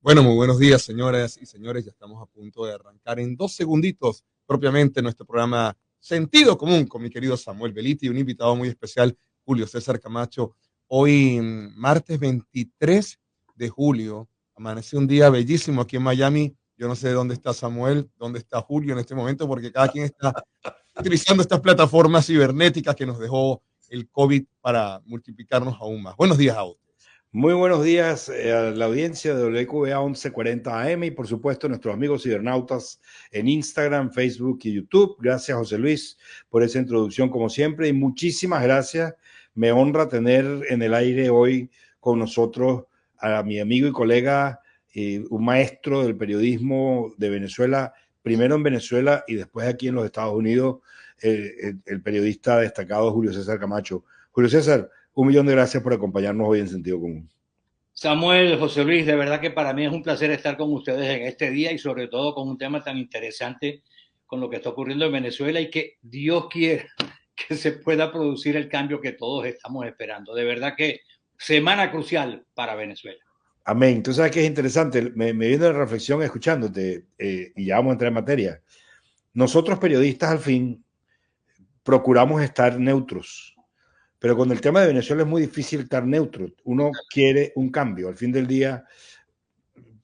Bueno, muy buenos días, señoras y señores. Ya estamos a punto de arrancar en 2 segunditos propiamente nuestro programa Sentido Común con mi querido Samuel Beliti y un invitado muy especial, Julio César Camacho. Hoy, martes 23 de julio, amaneció un día bellísimo aquí en Miami. Yo no sé dónde está Samuel, dónde está Julio en este momento, porque cada quien está utilizando estas plataformas cibernéticas que nos dejó el COVID para multiplicarnos aún más. Buenos días a ustedes. Muy buenos días a la audiencia de WQA 1140 AM y por supuesto nuestros amigos cibernautas en Instagram, Facebook y YouTube. Gracias José Luis por esa introducción como siempre y muchísimas gracias. Me honra tener en el aire hoy con nosotros a mi amigo y colega, un maestro del periodismo de Venezuela, primero en Venezuela y después aquí en los Estados Unidos, el periodista destacado Julio César Camacho. Julio César, 1 millón de gracias por acompañarnos hoy en Sentido Común. Samuel, José Luis, de verdad que para mí es un placer estar con ustedes en este día y sobre todo con un tema tan interesante con lo que está ocurriendo en Venezuela y que Dios quiera que se pueda producir el cambio que todos estamos esperando. De verdad que semana crucial para Venezuela. Amén. Tú sabes que es interesante, me viene la reflexión escuchándote y ya vamos a entrar en materia. Nosotros periodistas al fin procuramos estar neutros, pero con el tema de Venezuela es muy difícil estar neutro. Uno quiere un cambio. Al fin del día,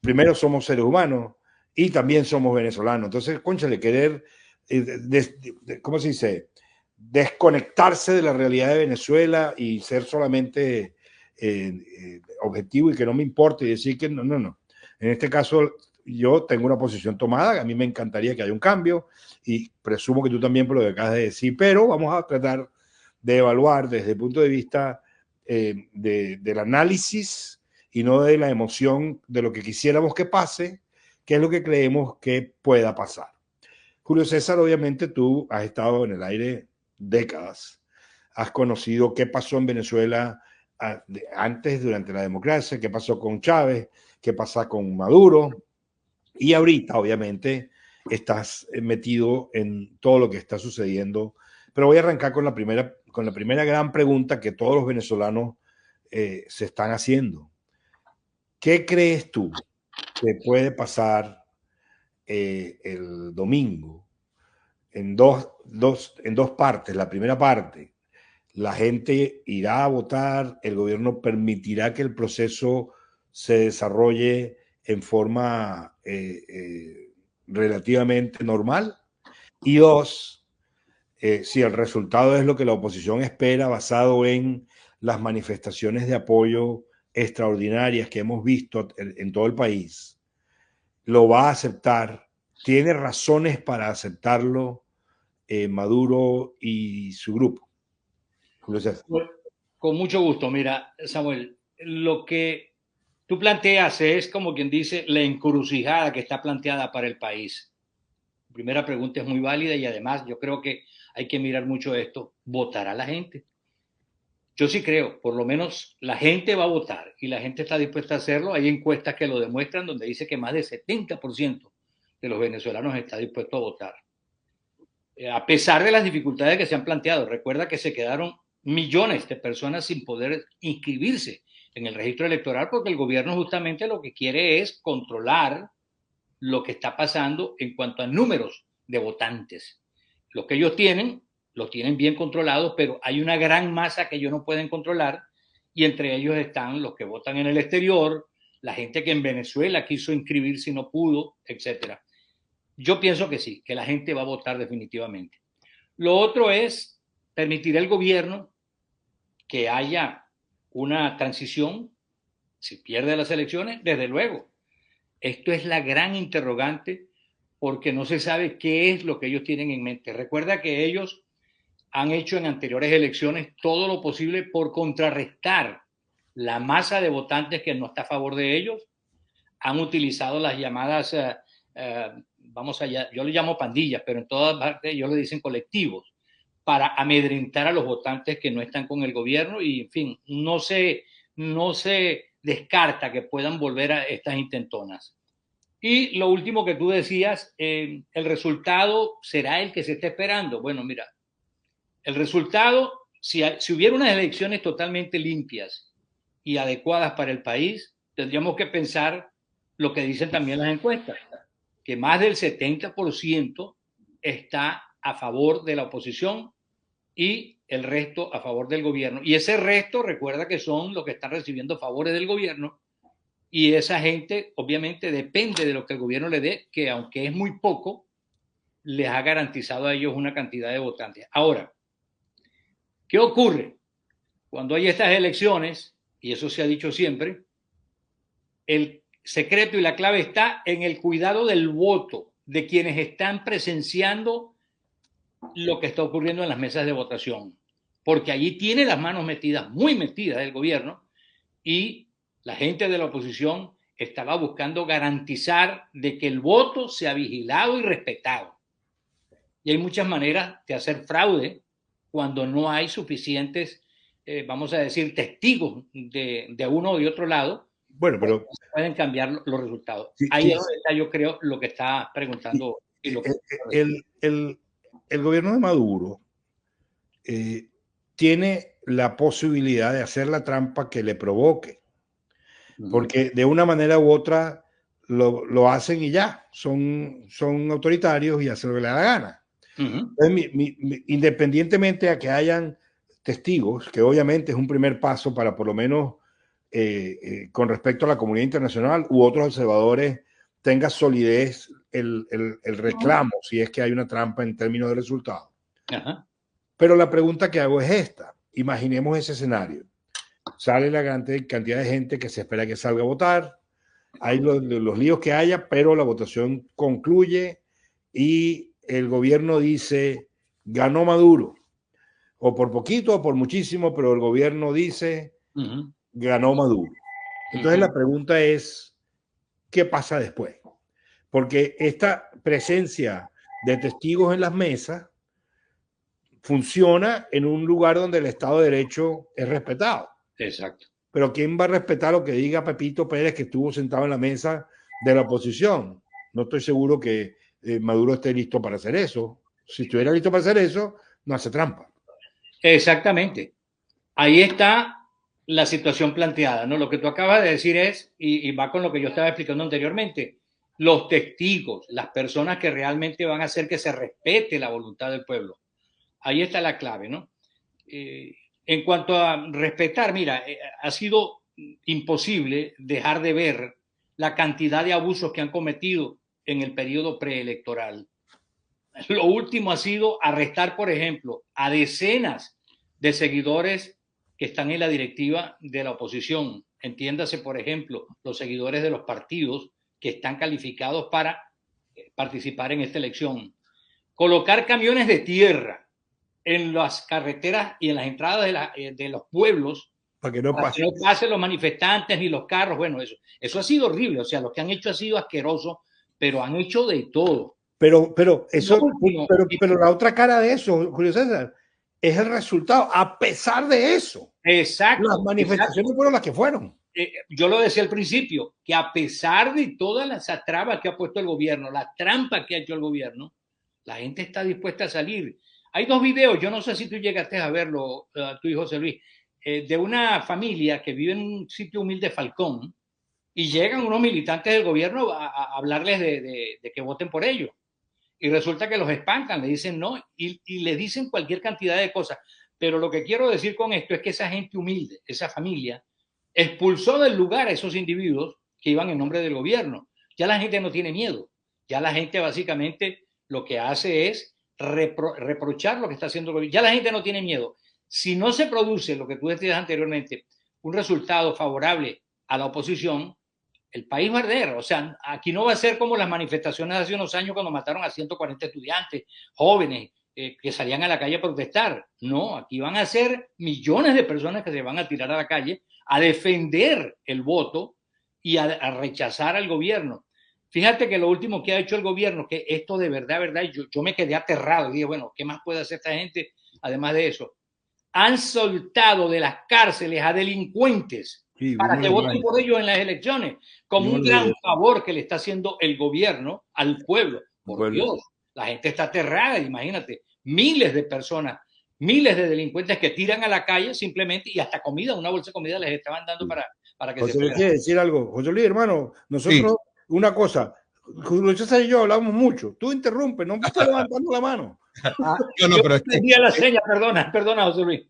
primero somos seres humanos y también somos venezolanos. Entonces, cónchale, querer, ¿cómo se dice? Desconectarse de la realidad de Venezuela y ser solamente objetivo y que no me importe y decir que no, no, no. En este caso, yo tengo una posición tomada, a mí me encantaría que haya un cambio y presumo que tú también por lo que acabas de decir, pero vamos a tratar de evaluar desde el punto de vista del análisis y no de la emoción de lo que quisiéramos que pase, qué es lo que creemos que pueda pasar. Julio César, obviamente tú has estado en el aire décadas, has conocido qué pasó en Venezuela antes, durante la democracia, qué pasó con Chávez, qué pasa con Maduro, y ahorita, obviamente, estás metido en todo lo que está sucediendo. Pero voy a arrancar con la primera gran pregunta que todos los venezolanos se están haciendo. ¿Qué crees tú que puede pasar el domingo en dos partes? La primera parte, la gente irá a votar, el gobierno permitirá que el proceso se desarrolle en forma relativamente normal. Y dos, si el resultado es lo que la oposición espera, basado en las manifestaciones de apoyo extraordinarias que hemos visto en todo el país, lo va a aceptar, tiene razones para aceptarlo Maduro y su grupo. Julio César. Con mucho gusto. Mira, Samuel, lo que tú planteas es, como quien dice, la encrucijada que está planteada para el país. La primera pregunta es muy válida y además yo creo que hay que mirar mucho esto. ¿Votará la gente? Yo sí creo, por lo menos la gente va a votar y la gente está dispuesta a hacerlo. Hay encuestas que lo demuestran donde dice que más del 70% de los venezolanos está dispuesto a votar. A pesar de las dificultades que se han planteado, recuerda que se quedaron millones de personas sin poder inscribirse en el registro electoral porque el gobierno justamente lo que quiere es controlar lo que está pasando en cuanto a números de votantes. Lo que ellos tienen, lo tienen bien controlados, pero hay una gran masa que ellos no pueden controlar y entre ellos están los que votan en el exterior, la gente que en Venezuela quiso inscribirse y no pudo, etcétera. Yo pienso que sí, que la gente va a votar definitivamente. Lo otro es permitir al gobierno que haya una transición, si pierde las elecciones, desde luego. Esto es la gran interrogante porque no se sabe qué es lo que ellos tienen en mente. Recuerda que ellos han hecho en anteriores elecciones todo lo posible por contrarrestar la masa de votantes que no está a favor de ellos. Han utilizado las llamadas, vamos allá, yo le llamo pandillas, pero en todas partes ellos le dicen colectivos, para amedrentar a los votantes que no están con el gobierno y, en fin, no se descarta que puedan volver a estas intentonas. Y lo último que tú decías, el resultado será el que se está esperando. Bueno, mira, el resultado, si hubiera unas elecciones totalmente limpias y adecuadas para el país, tendríamos que pensar lo que dicen también las encuestas, que más del 70% está a favor de la oposición y el resto a favor del gobierno. Y ese resto, recuerda que son los que están recibiendo favores del gobierno, y esa gente obviamente depende de lo que el gobierno le dé, que aunque es muy poco, les ha garantizado a ellos una cantidad de votantes. Ahora, ¿qué ocurre? Cuando hay estas elecciones, y eso se ha dicho siempre, el secreto y la clave está en el cuidado del voto de quienes están presenciando lo que está ocurriendo en las mesas de votación, porque allí tiene las manos metidas, muy metidas el gobierno, y la gente de la oposición estaba buscando garantizar de que el voto sea vigilado y respetado. Y hay muchas maneras de hacer fraude cuando no hay suficientes, vamos a decir, testigos de uno o de otro lado. Bueno, pero pueden cambiar los resultados. Sí, Ahí es donde está, yo creo, lo que está preguntando. Y lo que el gobierno de Maduro tiene la posibilidad de hacer la trampa que le provoque, porque de una manera u otra lo hacen y ya, son autoritarios y hacen lo que le da la gana. Entonces, independientemente a que hayan testigos, que obviamente es un primer paso para por lo menos con respecto a la comunidad internacional u otros observadores tenga solidez el reclamo, si es que hay una trampa en términos de resultados. Pero la pregunta que hago es esta. Imaginemos ese escenario. Sale la cantidad de gente que se espera que salga a votar, hay los líos que haya, pero la votación concluye y el gobierno dice, ganó Maduro, o por poquito o por muchísimo, pero el gobierno dice, ganó Maduro. Entonces la pregunta es, ¿qué pasa después? Porque esta presencia de testigos en las mesas funciona en un lugar donde el Estado de Derecho es respetado. Exacto. Pero ¿quién va a respetar lo que diga Pepito Pérez, que estuvo sentado en la mesa de la oposición? No estoy seguro que Maduro esté listo para hacer eso. Si estuviera listo para hacer eso, no hace trampa. Exactamente. Ahí está la situación planteada, ¿no? Lo que tú acabas de decir es, y va con lo que yo estaba explicando anteriormente, los testigos, las personas que realmente van a hacer que se respete la voluntad del pueblo. Ahí está la clave, ¿no? En cuanto a respetar, mira, ha sido imposible dejar de ver la cantidad de abusos que han cometido en el periodo preelectoral. Lo último ha sido arrestar, por ejemplo, a decenas de seguidores que están en la directiva de la oposición. Entiéndase, por ejemplo, los seguidores de los partidos que están calificados para participar en esta elección. Colocar camiones de tierra en las carreteras y en las entradas de los pueblos para que no pasen los manifestantes ni los carros. Bueno, eso ha sido horrible. O sea, lo que han hecho ha sido asqueroso, pero han hecho de todo. Pero la otra cara de eso, Julio César, es el resultado. A pesar de eso, exacto, las manifestaciones fueron las que fueron. Yo lo decía al principio, que a pesar de todas las trabas que ha puesto el gobierno, la trampa que ha hecho el gobierno, la gente está dispuesta a salir. Hay dos videos, yo no sé si tú llegaste a verlo, tú y José Luis, de una familia que vive en un sitio humilde, Falcón, y llegan unos militantes del gobierno a hablarles de que voten por ellos. Y resulta que los espantan, le dicen no, y le dicen cualquier cantidad de cosas. Pero lo que quiero decir con esto es que esa gente humilde, esa familia, expulsó del lugar a esos individuos que iban en nombre del gobierno. Ya la gente no tiene miedo. Ya la gente básicamente lo que hace es reprochar lo que está haciendo el gobierno. Ya la gente no tiene miedo. Si no se produce lo que tú decías anteriormente, un resultado favorable a la oposición, el país va a arder. O sea, aquí no va a ser como las manifestaciones de hace unos años cuando mataron a 140 estudiantes jóvenes que salían a la calle a protestar. No, aquí van a ser millones de personas que se van a tirar a la calle a defender el voto y a rechazar al gobierno. Fíjate que lo último que ha hecho el gobierno, que esto de verdad, yo me quedé aterrado y dije, bueno, ¿qué más puede hacer esta gente además de eso? Han soltado de las cárceles a delincuentes para que voten por ellos en las elecciones, como un gran favor que le está haciendo el gobierno al pueblo. Por Dios, la gente está aterrada, imagínate, miles de personas, miles de delincuentes que tiran a la calle simplemente, y hasta comida, una bolsa de comida les estaban dando para que José se Luis pueda. quiere decir algo. José Luis, hermano, nosotros, Sí. una cosa, Julio César y yo hablamos mucho. Tú interrumpes, no me estás levantando la mano. Ah, No, yo pero es que, entendía la seña, perdona, José Luis.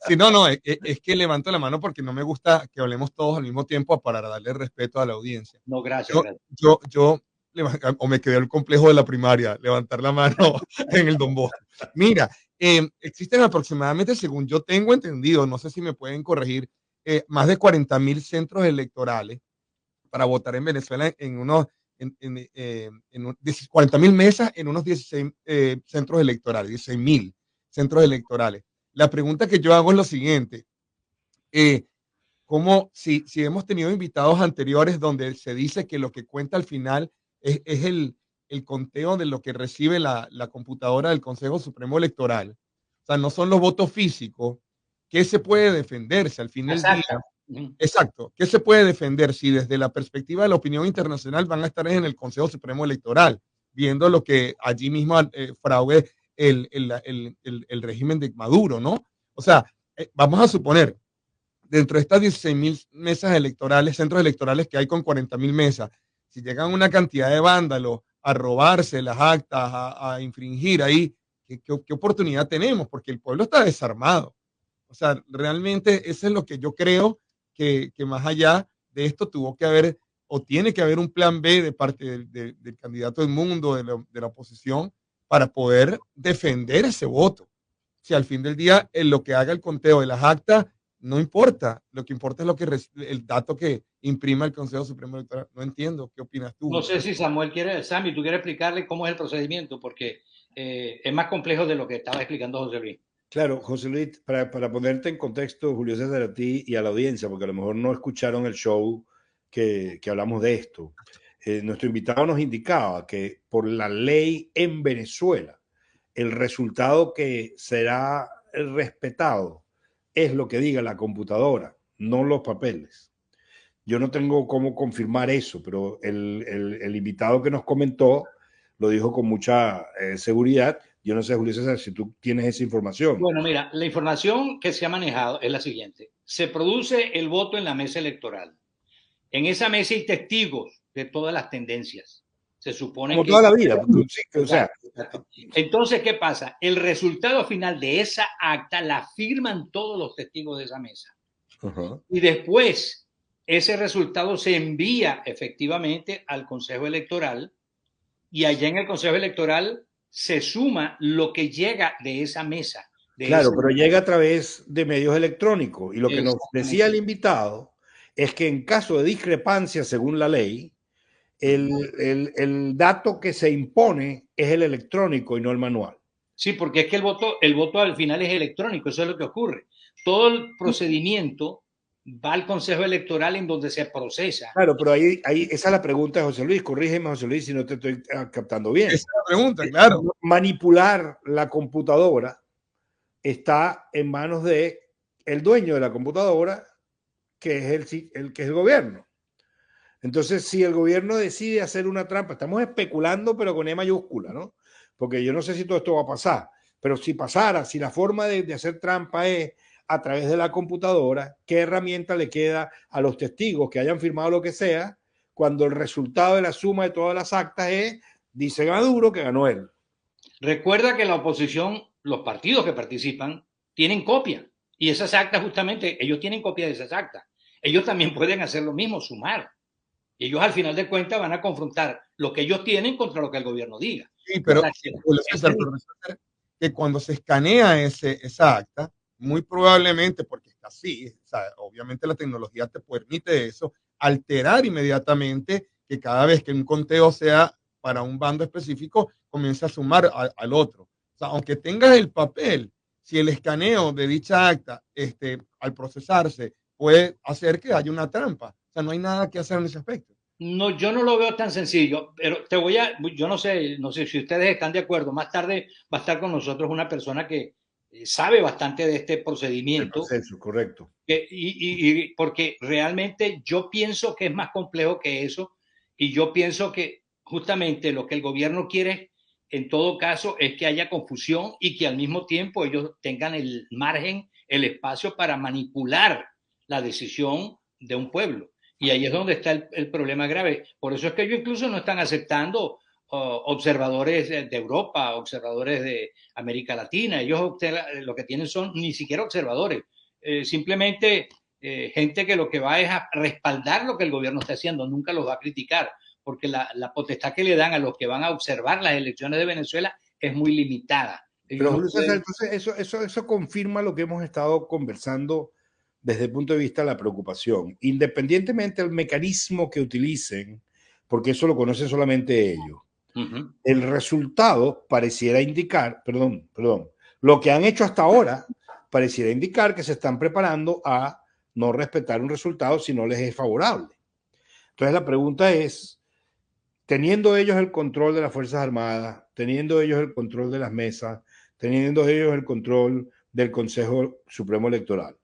sí, no, es que levanto la mano porque no me gusta que hablemos todos al mismo tiempo para darle respeto a la audiencia. No, gracias, Yo, gracias. yo, o me quedé el complejo de la primaria, levantar la mano en el Don Bosco. Mira, existen aproximadamente, según yo tengo entendido, no sé si me pueden corregir, más de 40.000 centros electorales para votar en Venezuela en unos 40.000 mesas en unos 16 centros electorales, 16.000 centros electorales. La pregunta que yo hago es lo siguiente, eh, como si hemos tenido invitados anteriores donde se dice que lo que cuenta al final es el conteo de lo que recibe la computadora del Consejo Supremo Electoral. O sea, no son los votos físicos. ¿Qué se puede defenderse al fin del día? Exacto. Ujú. Exacto. ¿Qué se puede defender si desde la perspectiva de la opinión internacional van a estar en el Consejo Supremo Electoral, viendo lo que allí mismo fraude el régimen de Maduro, ¿no? O sea, vamos a suponer, dentro de estas 16.000 mesas electorales, centros electorales que hay con 40.000 mesas, si llegan una cantidad de vándalos a robarse las actas, a infringir ahí, ¿qué oportunidad tenemos? Porque el pueblo está desarmado. O sea, realmente eso es lo que yo creo que más allá de esto tuvo que haber o tiene que haber un plan B de parte del candidato del mundo, de la oposición, para poder defender ese voto. Si al fin del día lo que haga el conteo de las actas no importa, lo que importa es el dato que imprima el Consejo Supremo Electoral. No entiendo, ¿qué opinas tú? No sé si Sammy, tú quieres explicarle cómo es el procedimiento, porque es más complejo de lo que estaba explicando José Luis. Claro, José Luis, para ponerte en contexto, Julio César, a ti y a la audiencia, porque a lo mejor no escucharon el show que hablamos de esto. Nuestro invitado nos indicaba que por la ley en Venezuela, el resultado que será respetado es lo que diga la computadora, no los papeles. Yo no tengo cómo confirmar eso, pero el invitado que nos comentó lo dijo con mucha seguridad. Yo no sé, Julio César, si tú tienes esa información. Bueno, mira, la información que se ha manejado es la siguiente. Se produce el voto en la mesa electoral. En esa mesa hay testigos de todas las tendencias. Se supone Como que... toda la vida. O sea, Entonces, ¿qué pasa? El resultado final de esa acta la firman todos los testigos de esa mesa. Y después ese resultado se envía efectivamente al Consejo Electoral y allá en el Consejo Electoral se suma lo que llega de esa mesa. claro, pero llega a través de medios electrónicos. Y lo que nos decía el invitado es que en caso de discrepancia según la ley, el dato que se impone es el electrónico y no el manual. Sí, porque es que el voto al final es electrónico, eso es lo que ocurre. Todo el procedimiento va al Consejo Electoral en donde se procesa. Claro, pero ahí esa es la pregunta de José Luis. Corrígeme, José Luis, si no te estoy captando bien. Esa es la pregunta, claro. Manipular la computadora está en manos de el dueño de la computadora, que es que es el gobierno. Entonces, si el gobierno decide hacer una trampa, estamos especulando, pero con E mayúscula, ¿no? Porque yo no sé si todo esto va a pasar, pero si pasara, si la forma de hacer trampa es a través de la computadora, ¿qué herramienta le queda a los testigos que hayan firmado lo que sea cuando el resultado de la suma de todas las actas es, dice Maduro, que ganó él? Recuerda que la oposición, los partidos que participan, tienen copia. Y esas actas, justamente, ellos tienen copia de esas actas. Ellos también pueden hacer lo mismo, sumar. Y ellos, al final de cuentas, van a confrontar lo que ellos tienen contra lo que el gobierno diga. Sí, pero, César, que cuando se escanea esa acta, muy probablemente, porque está así, o sea, obviamente la tecnología te permite eso, alterar inmediatamente que cada vez que un conteo sea para un bando específico, comienza a sumar al otro. O sea, aunque tengas el papel, si el escaneo de dicha acta, al procesarse, puede hacer que haya una trampa. O sea, no hay nada que hacer en ese aspecto. No, yo no lo veo tan sencillo, pero yo no sé si ustedes están de acuerdo. Más tarde va a estar con nosotros una persona que sabe bastante de este procedimiento. El proceso, correcto. Y porque realmente yo pienso que es más complejo que eso, y yo pienso que justamente lo que el gobierno quiere en todo caso es que haya confusión y que al mismo tiempo ellos tengan el margen, el espacio para manipular la decisión de un pueblo. Y ahí es donde está el problema grave. Por eso es que ellos incluso no están aceptando observadores de Europa, observadores de América Latina. Ellos lo que tienen son ni siquiera observadores, simplemente gente que lo que va es a respaldar lo que el gobierno está haciendo, nunca los va a criticar, porque la potestad que le dan a los que van a observar las elecciones de Venezuela es muy limitada. Pero Julio César, entonces eso confirma lo que hemos estado conversando desde el punto de vista de la preocupación. Independientemente del mecanismo que utilicen, porque eso lo conocen solamente ellos, el resultado pareciera indicar, lo que han hecho hasta ahora pareciera indicar que se están preparando a no respetar un resultado si no les es favorable. Entonces la pregunta es, teniendo ellos el control de las Fuerzas Armadas, teniendo ellos el control de las mesas, teniendo ellos el control del Consejo Supremo Electoral,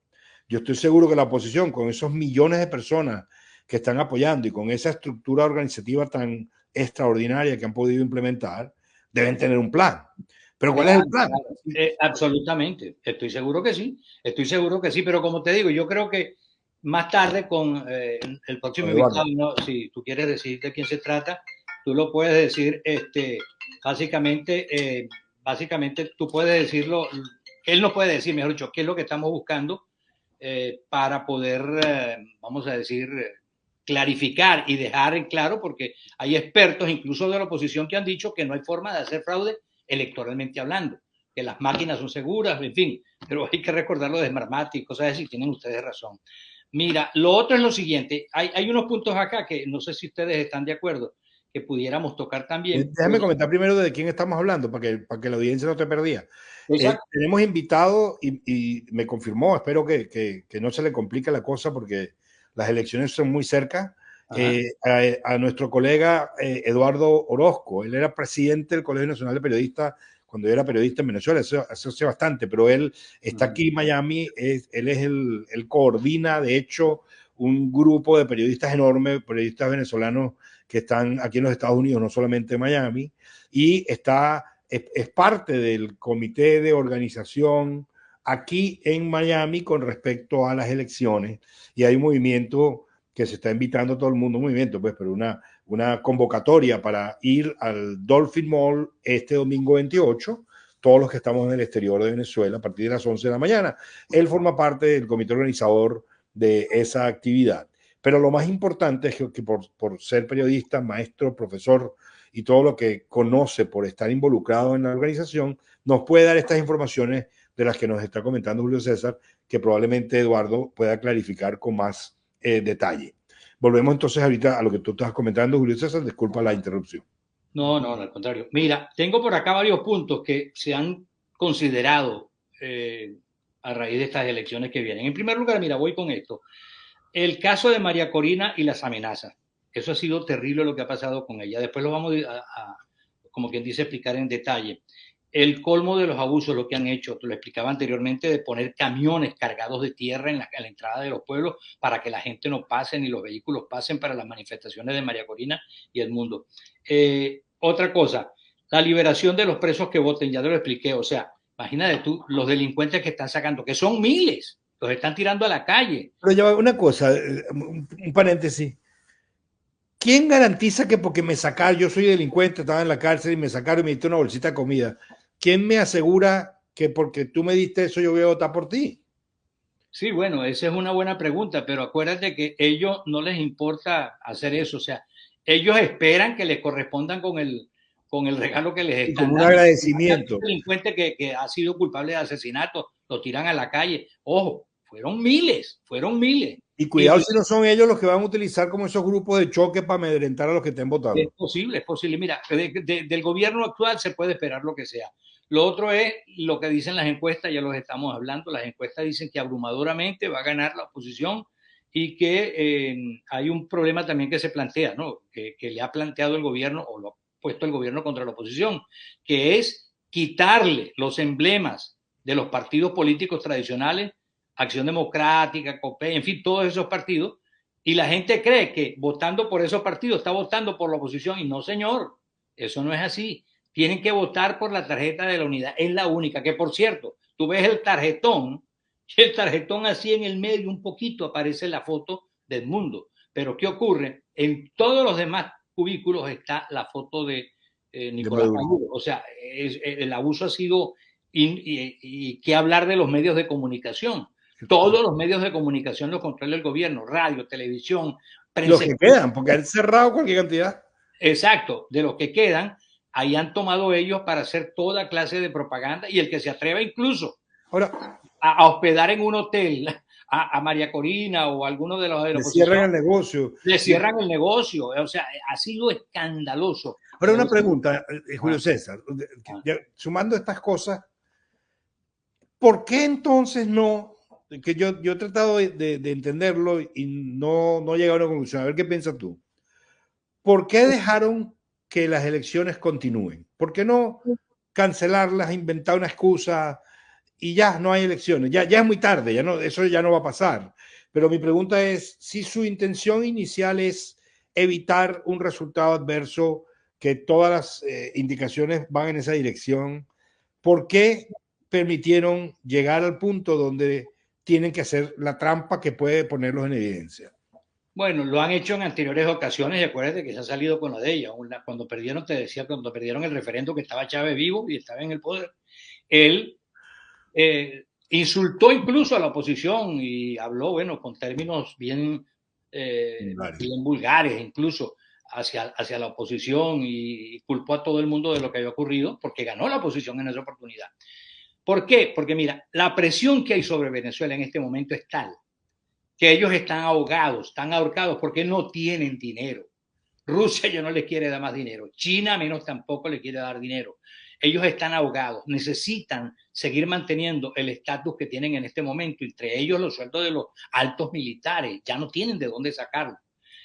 yo estoy seguro que la oposición, con esos millones de personas que están apoyando y con esa estructura organizativa tan extraordinaria que han podido implementar, deben tener un plan. Pero ¿cuál es el plan? Absolutamente, estoy seguro que sí, pero como te digo, yo creo que más tarde con el próximo invitado, ¿no? Si tú quieres decir de quién se trata, tú lo puedes decir, básicamente tú puedes decirlo, él nos puede decir, mejor dicho, qué es lo que estamos buscando para poder, vamos a decir, clarificar y dejar en claro, porque hay expertos, incluso de la oposición, que han dicho que no hay forma de hacer fraude electoralmente hablando, que las máquinas son seguras, en fin, pero hay que recordarlo de Smartmatic, cosas así, tienen ustedes razón. Mira, lo otro es lo siguiente, hay unos puntos acá que no sé si ustedes están de acuerdo, que pudiéramos tocar también. Déjame comentar primero de quién estamos hablando, para que la audiencia no te perdía. Tenemos invitado y me confirmó, espero que no se le complique la cosa porque las elecciones son muy cerca, a nuestro colega Eduardo Orozco. Él era presidente del Colegio Nacional de Periodistas cuando yo era periodista en Venezuela, eso hace bastante, pero él está aquí en Miami, él coordina, de hecho, un grupo de periodistas enorme, periodistas venezolanos que están aquí en los Estados Unidos, no solamente en Miami, y es parte del comité de organización aquí en Miami con respecto a las elecciones, y hay un movimiento que se está invitando a todo el mundo, pero una convocatoria para ir al Dolphin Mall este domingo 28, todos los que estamos en el exterior de Venezuela, a partir de las 11 de la mañana. Él forma parte del comité organizador de esa actividad. Pero lo más importante es que por ser periodista, maestro, profesor y todo lo que conoce por estar involucrado en la organización, nos puede dar estas informaciones de las que nos está comentando Julio César, que probablemente Eduardo pueda clarificar con más detalle. Volvemos entonces ahorita a lo que tú estás comentando, Julio César, disculpa la interrupción. No, al contrario. Mira, tengo por acá varios puntos que se han considerado a raíz de estas elecciones que vienen. En primer lugar, mira, voy con esto. El caso de María Corina y las amenazas. Eso ha sido terrible lo que ha pasado con ella. Después lo vamos a como quien dice, explicar en detalle. El colmo de los abusos, lo que han hecho, te lo explicaba anteriormente, de poner camiones cargados de tierra en la entrada de los pueblos para que la gente no pase ni los vehículos pasen para las manifestaciones de María Corina y el mundo. Otra cosa, la liberación de los presos que voten, ya te lo expliqué, o sea, imagínate tú, los delincuentes que están sacando, que son miles, los están tirando a la calle. Pero ya una cosa, un paréntesis. ¿Quién garantiza que porque me sacaron, yo soy delincuente, estaba en la cárcel y me sacaron y me diste una bolsita de comida? ¿Quién me asegura que porque tú me diste eso yo voy a votar por ti? Sí, bueno, esa es una buena pregunta, pero acuérdate que ellos no les importa hacer eso, o sea, ellos esperan que les correspondan con el regalo que les están dando. Como un agradecimiento. Un delincuente que ha sido culpable de asesinato, lo tiran a la calle. Ojo, fueron miles. Y cuidado si no son ellos los que van a utilizar como esos grupos de choque para amedrentar a los que estén votando. Es posible. Mira, del gobierno actual se puede esperar lo que sea. Lo otro es lo que dicen las encuestas, ya los estamos hablando. Las encuestas dicen que abrumadoramente va a ganar la oposición y que hay un problema también que se plantea, ¿no? Que le ha planteado el gobierno o lo ha puesto el gobierno contra la oposición, que es quitarle los emblemas de los partidos políticos tradicionales, Acción Democrática, COPEI, en fin, todos esos partidos, y la gente cree que votando por esos partidos está votando por la oposición, y no, señor, eso no es así. Tienen que votar por la tarjeta de la unidad, es la única, que por cierto, tú ves el tarjetón así en el medio un poquito aparece la foto del mundo. Pero ¿qué ocurre? En todos los demás cubículos está la foto de Nicolás Maduro. O sea, el abuso ha sido, y qué hablar de los medios de comunicación. Todos los medios de comunicación los controla el gobierno, radio, televisión, prensa. Los que quedan, porque han cerrado cualquier cantidad. Exacto, de los que quedan, ahí han tomado ellos para hacer toda clase de propaganda, y el que se atreva incluso ahora a hospedar en un hotel a María Corina o a alguno de los de la oposición, cierran el negocio. Le cierran el negocio. O sea, ha sido escandaloso. Ahora una pregunta, Julio César, sumando estas cosas, ¿por qué entonces no? Que yo he tratado de entenderlo y no he llegado a una conclusión. A ver qué piensas tú. ¿Por qué dejaron que las elecciones continúen? ¿Por qué no cancelarlas, inventar una excusa y ya no hay elecciones? Ya es muy tarde, eso ya no va a pasar. Pero mi pregunta es, si su intención inicial es evitar un resultado adverso, que todas las indicaciones van en esa dirección, ¿por qué permitieron llegar al punto donde tienen que hacer la trampa que puede ponerlos en evidencia? Bueno, lo han hecho en anteriores ocasiones y acuérdate que se ha salido con la de ella. Cuando perdieron, te decía, cuando perdieron el referendo que estaba Chávez vivo y estaba en el poder, él insultó incluso a la oposición y habló, bueno, con términos bien vulgares, incluso hacia la oposición, y culpó a todo el mundo de lo que había ocurrido, porque ganó la oposición en esa oportunidad. ¿Por qué? Porque mira, la presión que hay sobre Venezuela en este momento es tal que ellos están ahogados, están ahorcados porque no tienen dinero. Rusia ya no les quiere dar más dinero, China menos tampoco le quiere dar dinero. Ellos están ahogados, necesitan seguir manteniendo el estatus que tienen en este momento, entre ellos los sueldos de los altos militares, ya no tienen de dónde sacarlo.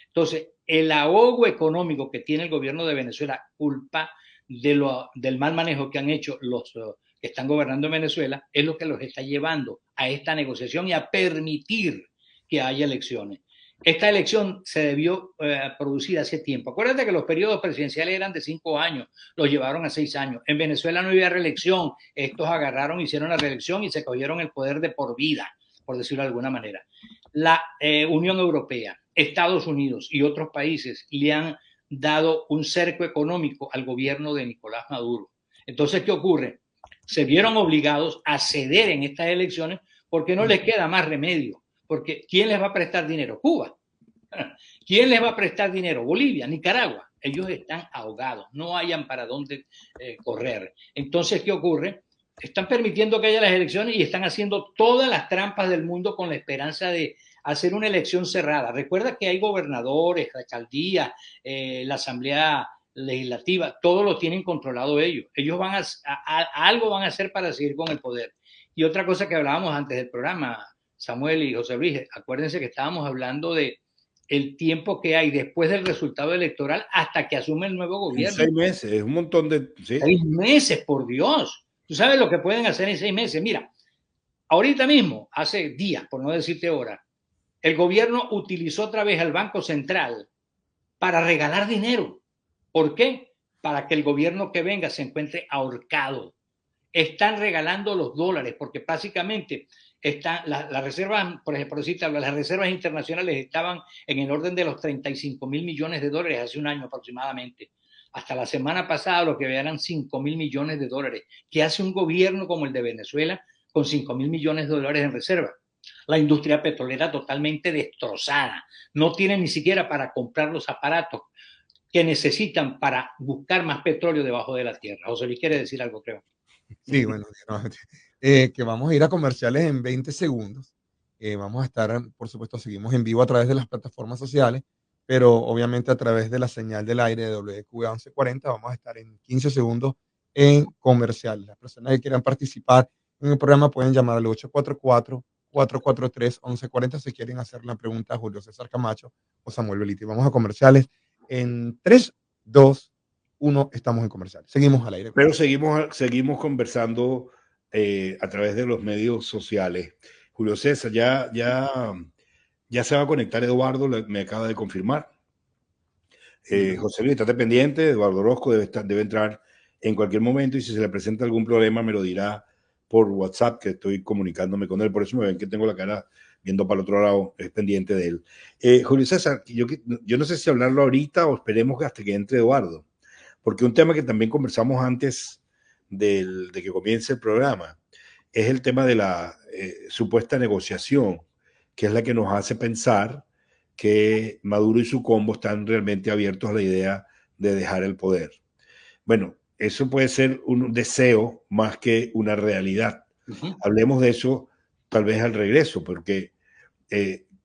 Entonces, el ahogo económico que tiene el gobierno de Venezuela, culpa del mal manejo que han hecho los que están gobernando en Venezuela, es lo que los está llevando a esta negociación y a permitir que haya elecciones. Esta elección se debió producir hace tiempo. Acuérdate que los periodos presidenciales eran de 5 años, los llevaron a 6 años. En Venezuela no había reelección, estos agarraron, hicieron la reelección y se cogieron el poder de por vida, por decirlo de alguna manera. La Unión Europea, Estados Unidos y otros países le han dado un cerco económico al gobierno de Nicolás Maduro. Entonces, ¿qué ocurre? Se vieron obligados a ceder en estas elecciones porque no les queda más remedio. Porque ¿quién les va a prestar dinero? Cuba. ¿Quién les va a prestar dinero? Bolivia, Nicaragua. Ellos están ahogados, no hayan para dónde correr. Entonces, ¿qué ocurre? Están permitiendo que haya las elecciones y están haciendo todas las trampas del mundo con la esperanza de hacer una elección cerrada. Recuerda que hay gobernadores, alcaldías, la Asamblea Legislativa, todo lo tienen controlado ellos. Ellos van algo van a hacer para seguir con el poder. Y otra cosa que hablábamos antes del programa, Samuel y José Luis, acuérdense que estábamos hablando de el tiempo que hay después del resultado electoral hasta que asume el nuevo gobierno. 6 meses, es un montón de... ¿sí? 6 meses, por Dios. ¿Tú sabes lo que pueden hacer en 6 meses? Mira, ahorita mismo, hace días, por no decirte horas, el gobierno utilizó otra vez al Banco Central para regalar dinero. ¿Por qué? Para que el gobierno que venga se encuentre ahorcado. Están regalando los dólares porque básicamente están las reservas, por ejemplo, las reservas internacionales estaban en el orden de los 35.000 millones de dólares hace un año aproximadamente. Hasta la semana pasada lo que eran 5.000 millones de dólares. ¿Qué hace un gobierno como el de Venezuela con 5.000 millones de dólares en reserva? La industria petrolera totalmente destrozada. No tiene ni siquiera para comprar los aparatos que necesitan para buscar más petróleo debajo de la tierra. José Luis quiere decir algo, creo. Sí, bueno, que vamos a ir a comerciales en 20 segundos. Vamos a estar, por supuesto, seguimos en vivo a través de las plataformas sociales, pero obviamente a través de la señal del aire de WQA 1140 vamos a estar en 15 segundos en comercial. Las personas que quieran participar en el programa pueden llamar al 844-443-1140 si quieren hacer la pregunta a Julio César Camacho o Samuel Bellitti. Vamos a comerciales en 3, 2, 1, estamos en comercial. Seguimos al aire. Pero seguimos conversando a través de los medios sociales. Julio César, ya se va a conectar Eduardo, me acaba de confirmar. José Luis, estate pendiente, Eduardo Orozco debe entrar en cualquier momento y si se le presenta algún problema me lo dirá por WhatsApp, que estoy comunicándome con él. Por eso me ven que tengo la cara viendo para el otro lado, es pendiente de él. Julio César, yo no sé si hablarlo ahorita o esperemos hasta que entre Eduardo, porque un tema que también conversamos antes de que comience el programa es el tema de la supuesta negociación, que es la que nos hace pensar que Maduro y su combo están realmente abiertos a la idea de dejar el poder. Bueno, eso puede ser un deseo más que una realidad. Hablemos de eso tal vez al regreso, porque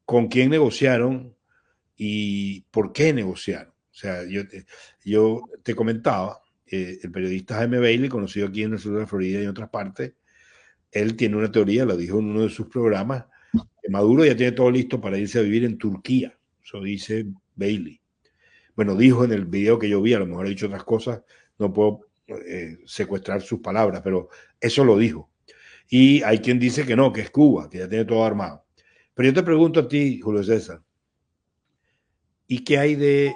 ¿con quién negociaron y por qué negociaron? O sea, yo te comentaba, el periodista Jaime Bailey, conocido aquí en el sur de la Florida y en otras partes, él tiene una teoría, lo dijo en uno de sus programas, que Maduro ya tiene todo listo para irse a vivir en Turquía. Eso dice Bailey. Bueno, dijo en el video que yo vi, a lo mejor ha dicho otras cosas, no puedo secuestrar sus palabras, pero eso lo dijo. Y hay quien dice que no, que es Cuba, que ya tiene todo armado. Pero yo te pregunto a ti, Julio César, ¿y qué hay de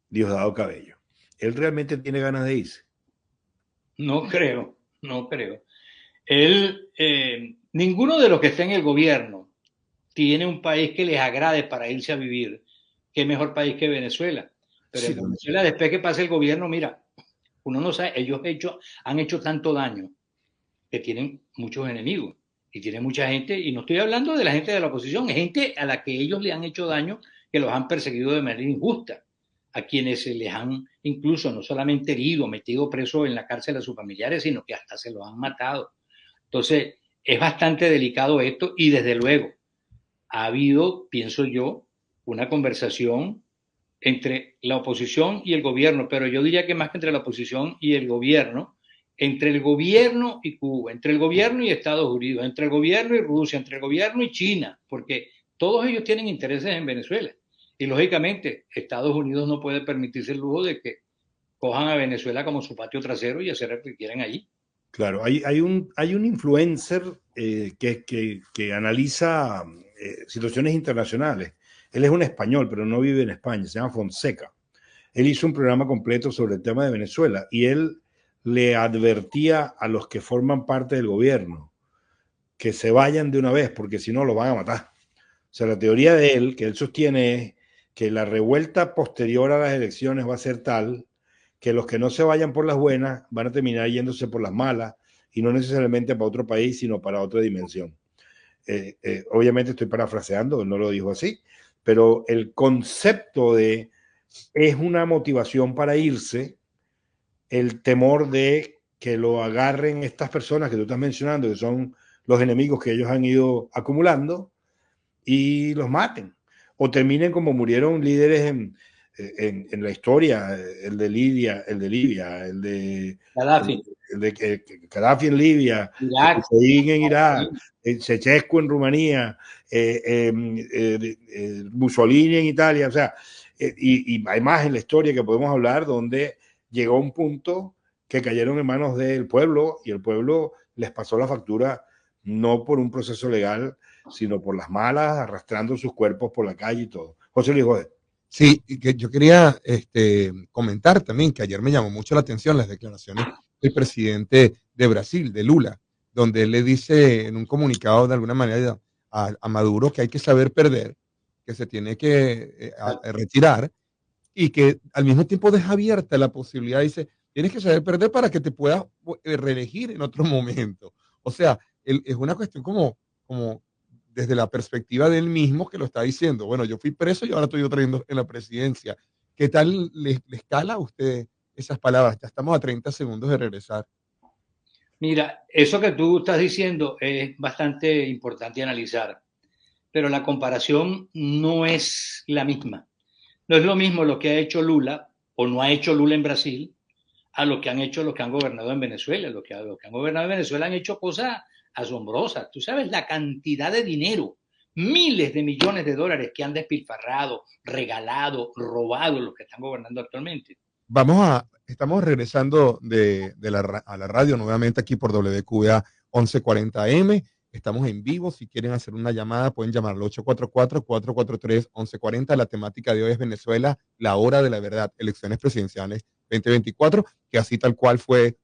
Diosdado Cabello? ¿Él realmente tiene ganas de irse? No creo, no creo. Él, ninguno de los que está en el gobierno tiene un país que les agrade para irse a vivir. ¿Qué mejor país que Venezuela? Pero sí, en Venezuela, después que pase el gobierno, mira, uno no sabe, ellos han hecho tanto daño que tienen muchos enemigos y tienen mucha gente, y no estoy hablando de la gente de la oposición, es gente a la que ellos le han hecho daño, que los han perseguido de manera injusta, a quienes se les han incluso no solamente herido, metido preso en la cárcel a sus familiares, sino que hasta se los han matado. Entonces, es bastante delicado esto y desde luego ha habido, pienso yo, una conversación entre la oposición y el gobierno, pero yo diría que más que entre la oposición y el gobierno, entre el gobierno y Cuba, entre el gobierno y Estados Unidos, entre el gobierno y Rusia, entre el gobierno y China, porque todos ellos tienen intereses en Venezuela. Y lógicamente Estados Unidos no puede permitirse el lujo de que cojan a Venezuela como su patio trasero y hacer lo que quieran allí. Claro, hay un influencer que analiza situaciones internacionales. Él es un español, pero no vive en España, se llama Fonseca. Él hizo un programa completo sobre el tema de Venezuela y él le advertía a los que forman parte del gobierno que se vayan de una vez, porque si no los van a matar. O sea, la teoría de él, que él sostiene, es que la revuelta posterior a las elecciones va a ser tal que los que no se vayan por las buenas van a terminar yéndose por las malas, y no necesariamente para otro país, sino para otra dimensión. Obviamente estoy parafraseando, no lo dijo así, pero el concepto de es una motivación para irse, el temor de que lo agarren estas personas que tú estás mencionando, que son los enemigos que ellos han ido acumulando, y los maten, o terminen como murieron líderes en la historia, el de Libia, el de Gaddafi, Gaddafi en Libia, Hussein en Irak, Ceausescu en Rumanía, Mussolini en Italia, o sea, y hay más en la historia que podemos hablar, donde llegó un punto que cayeron en manos del pueblo y el pueblo les pasó la factura, no por un proceso legal, sino por las malas, arrastrando sus cuerpos por la calle y todo. José Luis José. Sí, y que yo quería comentar también que ayer me llamó mucho la atención las declaraciones del presidente de Brasil, de Lula, donde él le dice en un comunicado de alguna manera a Maduro que hay que saber perder, que se tiene que retirar, y que al mismo tiempo deja abierta la posibilidad, dice, tienes que saber perder para que te puedas reelegir en otro momento. O sea, es una cuestión como desde la perspectiva de él mismo que lo está diciendo. Bueno, yo fui preso y ahora estoy trayendo en la presidencia. ¿Qué tal le escala a usted esas palabras? Ya estamos a 30 segundos de regresar. Mira, eso que tú estás diciendo es bastante importante analizar, pero la comparación no es la misma. No es lo mismo lo que ha hecho Lula o no ha hecho Lula en Brasil a lo que han hecho los que han gobernado en Venezuela. Los que han gobernado en Venezuela han hecho cosas asombrosas. Tú sabes la cantidad de dinero, miles de millones de dólares que han despilfarrado, regalado, robado los que están gobernando actualmente. Estamos regresando a la radio nuevamente aquí por WQA 1140M. Estamos en vivo. Si quieren hacer una llamada, pueden llamar al 844-443-1140. La temática de hoy es Venezuela, la hora de la verdad, elecciones presidenciales 2024, que así tal cual fue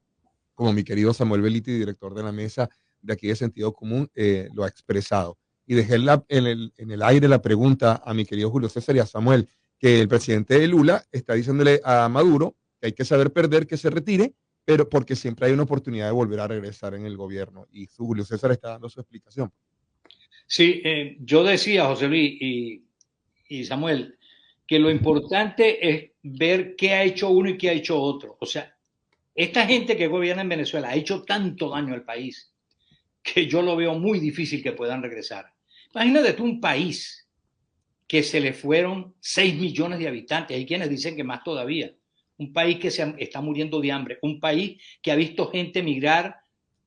como mi querido Samuel Bellitti, director de la mesa de aquí de Sentido Común, lo ha expresado. y dejé en el aire la pregunta a mi querido Julio César y a Samuel, que el presidente Lula está diciéndole a Maduro que hay que saber perder, que se retire, pero porque siempre hay una oportunidad de volver a regresar en el gobierno. Y su Julio César está dando su explicación. Sí, yo decía, José Luis y Samuel, que lo importante es ver qué ha hecho uno y qué ha hecho otro. O sea, esta gente que gobierna en Venezuela ha hecho tanto daño al país que yo lo veo muy difícil que puedan regresar. Imagínate tú un país que se le fueron 6 millones de habitantes, hay quienes dicen que más todavía, un país que está muriendo de hambre, un país que ha visto gente migrar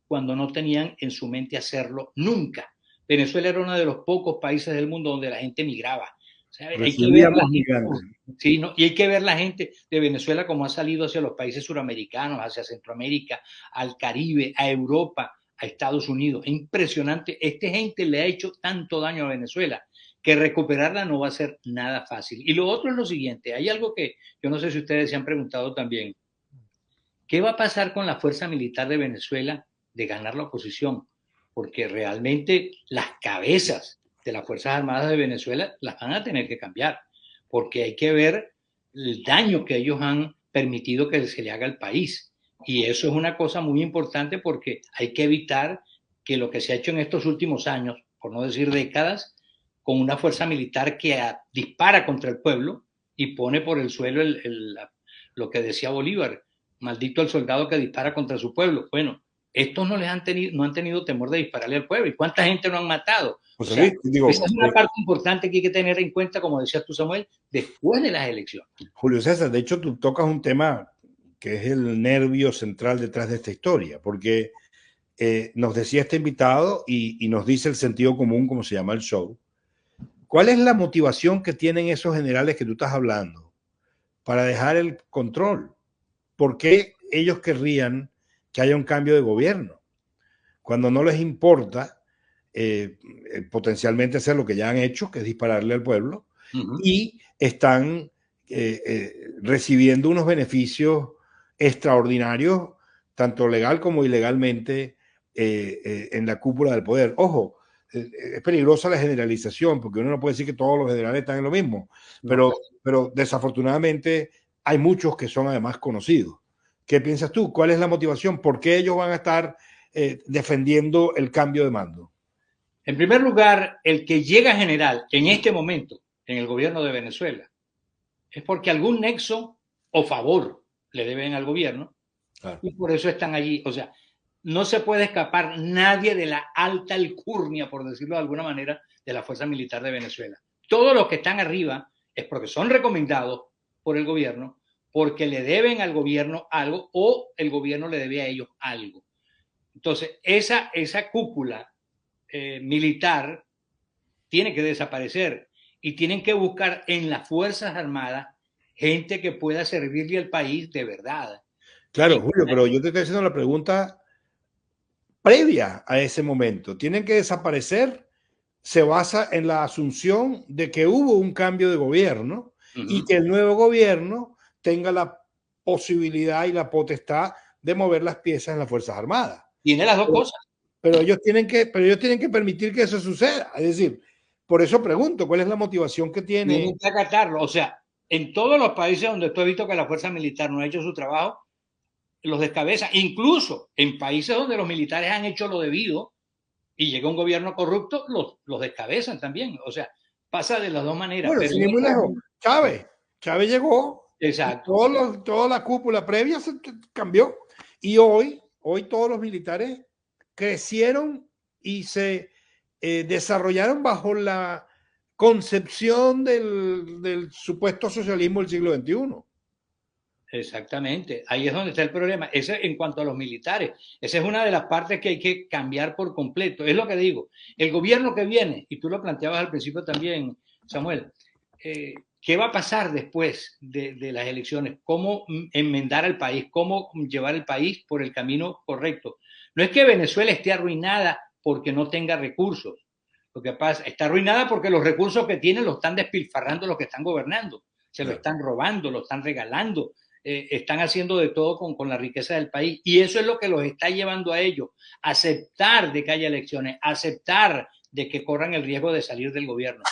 cuando no tenían en su mente hacerlo nunca. Venezuela era uno de los pocos países del mundo donde la gente migraba. O sea, hay que ver la gente, sí, ¿no? Y hay que ver la gente de Venezuela como ha salido hacia los países suramericanos, hacia Centroamérica, al Caribe, a Europa, a Estados Unidos. Es impresionante. Esta gente le ha hecho tanto daño a Venezuela que recuperarla no va a ser nada fácil. Y lo otro es lo siguiente. Hay algo que yo no sé si ustedes se han preguntado también. ¿Qué va a pasar con la fuerza militar de Venezuela de ganar la oposición? Porque realmente las cabezas de las Fuerzas Armadas de Venezuela las van a tener que cambiar, porque hay que ver el daño que ellos han permitido que se le haga al país. Y eso es una cosa muy importante porque hay que evitar que lo que se ha hecho en estos últimos años, por no decir décadas, con una fuerza militar que dispara contra el pueblo y pone por el suelo lo que decía Bolívar, maldito el soldado que dispara contra su pueblo. Bueno, estos no han tenido temor de dispararle al pueblo. ¿Y cuánta gente no han matado? O sea, esa es una parte importante que hay que tener en cuenta, como decías tú, Samuel, después de las elecciones. Julio César, de hecho, tú tocas un tema que es el nervio central detrás de esta historia, porque nos decía este invitado y nos dice el sentido común, como se llama el show. ¿Cuál es la motivación que tienen esos generales que tú estás hablando para dejar el control? ¿Por qué ellos querrían que haya un cambio de gobierno cuando no les importa potencialmente hacer lo que ya han hecho, que es dispararle al pueblo, y están recibiendo unos beneficios extraordinarios, tanto legal como ilegalmente, en la cúpula del poder? Ojo, es peligrosa la generalización, porque uno no puede decir que todos los generales están en lo mismo, pero desafortunadamente hay muchos que son además conocidos. ¿Qué piensas tú? ¿Cuál es la motivación? ¿Por qué ellos van a estar defendiendo el cambio de mando? En primer lugar, el que llega general en este momento en el gobierno de Venezuela es porque algún nexo o favor le deben al gobierno, claro, y por eso están allí. O sea, no se puede escapar nadie de la alta alcurnia, por decirlo de alguna manera, de la Fuerza Militar de Venezuela. Todos los que están arriba es porque son recomendados por el gobierno, porque le deben al gobierno algo o el gobierno le debe a ellos algo. Entonces, esa cúpula militar tiene que desaparecer y tienen que buscar en las Fuerzas Armadas gente que pueda servirle al país de verdad. Claro, Julio, pero yo te estoy haciendo la pregunta previa a ese momento. ¿Tienen que desaparecer? Se basa en la asunción de que hubo un cambio de gobierno y que el nuevo gobierno tenga la posibilidad y la potestad de mover las piezas en las Fuerzas Armadas. Tiene las dos cosas. Pero ellos tienen que permitir que eso suceda. Es decir, por eso pregunto, ¿cuál es la motivación que tiene? Tienen que acatarlo. O sea, en todos los países donde tú has visto que la fuerza militar no ha hecho su trabajo, los descabeza. Incluso en países donde los militares han hecho lo debido y llega un gobierno corrupto, los descabezan también. O sea, pasa de las dos maneras. Bueno, sin ir muy lejos, Chávez llegó. Exacto. Toda la cúpula previa se cambió. Y hoy todos los militares crecieron y se desarrollaron bajo la concepción del supuesto socialismo del siglo XXI. Exactamente, ahí es donde está el problema. Ese, en cuanto a los militares, esa es una de las partes que hay que cambiar por completo. Es lo que digo, el gobierno que viene, y tú lo planteabas al principio también, Samuel, ¿qué va a pasar después de las elecciones? ¿Cómo enmendar al país? ¿Cómo llevar el país por el camino correcto? No es que Venezuela esté arruinada porque no tenga recursos. Lo que pasa, está arruinada porque los recursos que tienen los están despilfarrando los que están gobernando. Se lo están robando, lo están regalando. Están haciendo de todo con la riqueza del país, y eso es lo que los está llevando a ellos a aceptar de que haya elecciones, a aceptar de que corran el riesgo de salir del gobierno.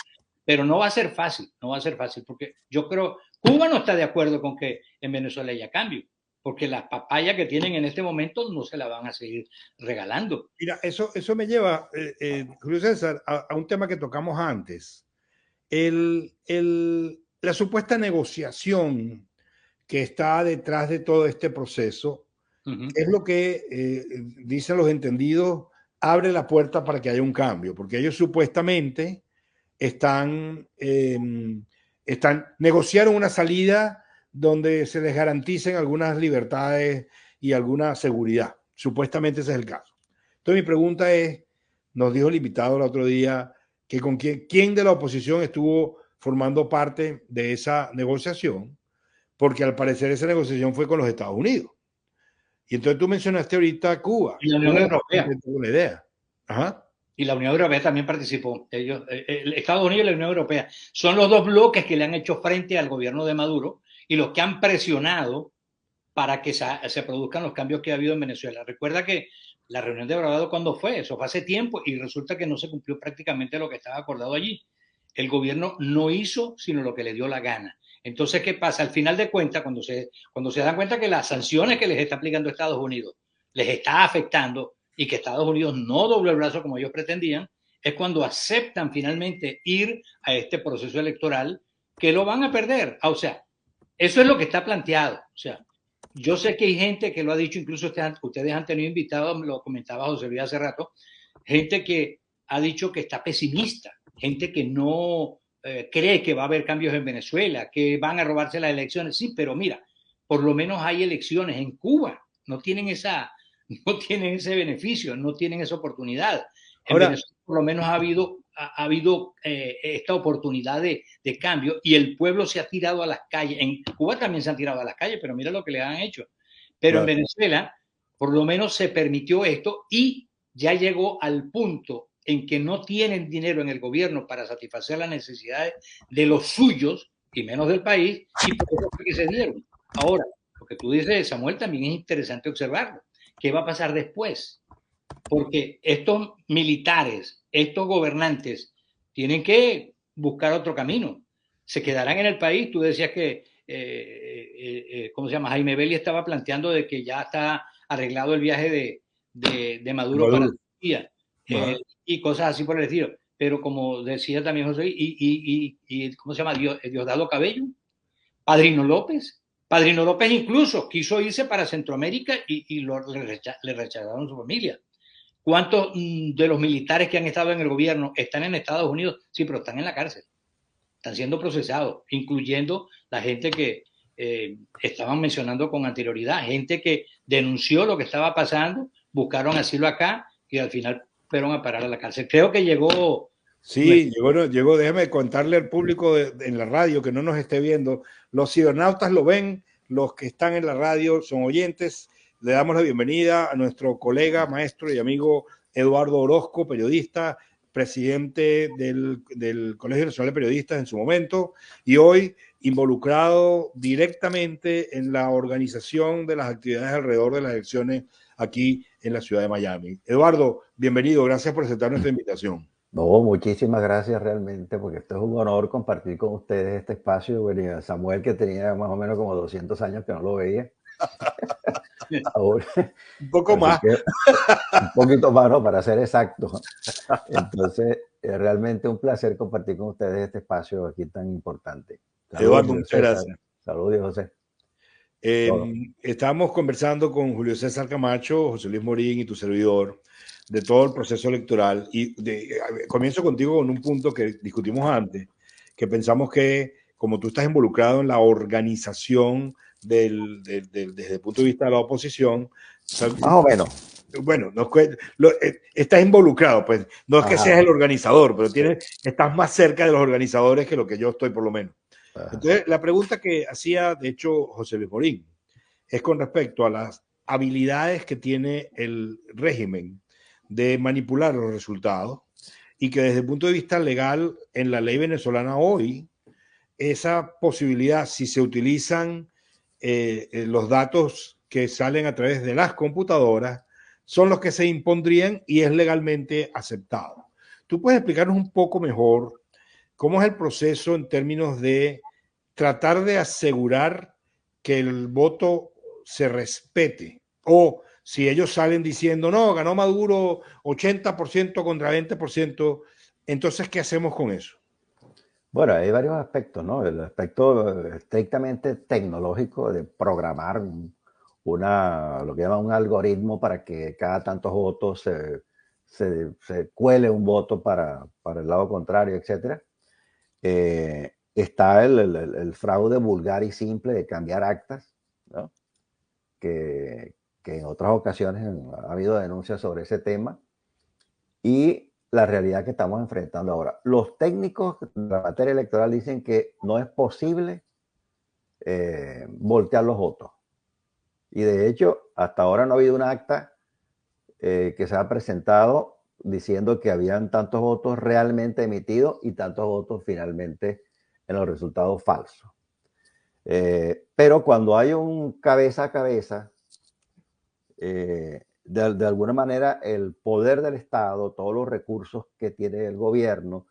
Pero no va a ser fácil, no va a ser fácil, porque yo creo, Cuba no está de acuerdo con que en Venezuela haya cambio, porque las papayas que tienen en este momento no se la van a seguir regalando. Mira, eso me lleva, Julio César, a un tema que tocamos antes. La supuesta negociación que está detrás de todo este proceso, es lo que dicen los entendidos, abre la puerta para que haya un cambio, porque ellos supuestamente negociaron una salida donde se les garanticen algunas libertades y alguna seguridad. Supuestamente ese es el caso. Entonces mi pregunta es, nos dijo el invitado el otro día, que con quién de la oposición estuvo formando parte de esa negociación, porque al parecer esa negociación fue con los Estados Unidos. Y entonces tú mencionaste ahorita Cuba. Y la Unión Europea. Una idea. Ajá. Y la Unión Europea también participó. Ellos, Estados Unidos y la Unión Europea son los dos bloques que le han hecho frente al gobierno de Maduro y los que han presionado para que se produzcan los cambios que ha habido en Venezuela. Recuerda que la reunión de Bravado, ¿cuándo fue? Eso fue hace tiempo y resulta que no se cumplió prácticamente lo que estaba acordado allí. El gobierno no hizo sino lo que le dio la gana. Entonces, ¿qué pasa? Al final de cuentas, cuando se dan cuenta que las sanciones que les está aplicando Estados Unidos les está afectando y que Estados Unidos no doble el brazo como ellos pretendían, es cuando aceptan finalmente ir a este proceso electoral que lo van a perder. O sea, eso es lo que está planteado. O sea, yo sé que hay gente que lo ha dicho, incluso ustedes han tenido invitados, lo comentaba José Luis hace rato, gente que ha dicho que está pesimista, gente que no cree que va a haber cambios en Venezuela, que van a robarse las elecciones. Sí, pero mira, por lo menos hay elecciones en Cuba, no tienen ese beneficio, no tienen esa oportunidad. En Venezuela por lo menos ha habido esta oportunidad de cambio y el pueblo se ha tirado a las calles. En Cuba también se han tirado a las calles, pero mira lo que le han hecho. Pero en Venezuela por lo menos se permitió esto y ya llegó al punto en que no tienen dinero en el gobierno para satisfacer las necesidades de los suyos y menos del país, y por eso fue que se dieron. Ahora, lo que tú dices, Samuel, también es interesante observarlo. ¿Qué va a pasar después? Porque estos militares, estos gobernantes, tienen que buscar otro camino. Se quedarán en el país. Tú decías que, ¿cómo se llama? Jaime Belli estaba planteando de que ya está arreglado el viaje de Maduro para Turquía. Y cosas así por el estilo. Pero como decía también José, y ¿cómo se llama? Diosdado Cabello, Padrino López incluso quiso irse para Centroamérica y le rechazaron su familia. ¿Cuántos de los militares que han estado en el gobierno están en Estados Unidos? Sí, pero están en la cárcel. Están siendo procesados, incluyendo la gente que estaban mencionando con anterioridad, gente que denunció lo que estaba pasando, buscaron asilo acá y al final fueron a parar a la cárcel. Creo que llegó... Sí, llegó, déjame contarle al público en la radio que no nos esté viendo. Los cibernautas lo ven, los que están en la radio son oyentes. Le damos la bienvenida a nuestro colega, maestro y amigo Eduardo Orozco, periodista, presidente del Colegio Nacional de Periodistas en su momento, y hoy involucrado directamente en la organización de las actividades alrededor de las elecciones aquí en la ciudad de Miami. Eduardo, bienvenido, gracias por aceptar nuestra invitación. No, muchísimas gracias realmente, porque esto es un honor compartir con ustedes este espacio. Bueno, Samuel, que tenía más o menos como 200 años que no lo veía. Ahora, un poco más. Un poquito más, ¿no? Para ser exacto. Entonces, realmente un placer compartir con ustedes este espacio aquí tan importante. Saludos, Eduardo, muchas gracias. Saludos, José. Estábamos conversando con Julio César Camacho, José Luis Morín y tu servidor de todo el proceso electoral. Y comienzo contigo con un punto que discutimos antes, que pensamos que como tú estás involucrado en la organización desde el punto de vista de la oposición, más o menos. Bueno, estás involucrado, pues no es que seas el organizador, pero estás más cerca de los organizadores que lo que yo estoy, por lo menos. Entonces, la pregunta que hacía, de hecho, José Luis Morín, es con respecto a las habilidades que tiene el régimen de manipular los resultados y que desde el punto de vista legal, en la ley venezolana hoy, esa posibilidad, si se utilizan los datos que salen a través de las computadoras, son los que se impondrían y es legalmente aceptado. ¿Tú puedes explicarnos un poco mejor cómo es el proceso en términos de tratar de asegurar que el voto se respete? O si ellos salen diciendo, no, ganó Maduro 80% contra 20%, entonces, ¿qué hacemos con eso? Bueno, hay varios aspectos, ¿no? El aspecto estrictamente tecnológico de programar lo que llaman un algoritmo para que cada tantos votos se cuele un voto para el lado contrario, etcétera. Está el fraude vulgar y simple de cambiar actas, ¿no? Que en otras ocasiones ha habido denuncias sobre ese tema, y la realidad que estamos enfrentando ahora. Los técnicos de la materia electoral dicen que no es posible voltear los votos. Y de hecho, hasta ahora no ha habido un acta que se ha presentado diciendo que habían tantos votos realmente emitidos y tantos votos finalmente en los resultados falsos. Pero cuando hay un cabeza a cabeza, de alguna manera el poder del Estado, todos los recursos que tiene el gobierno,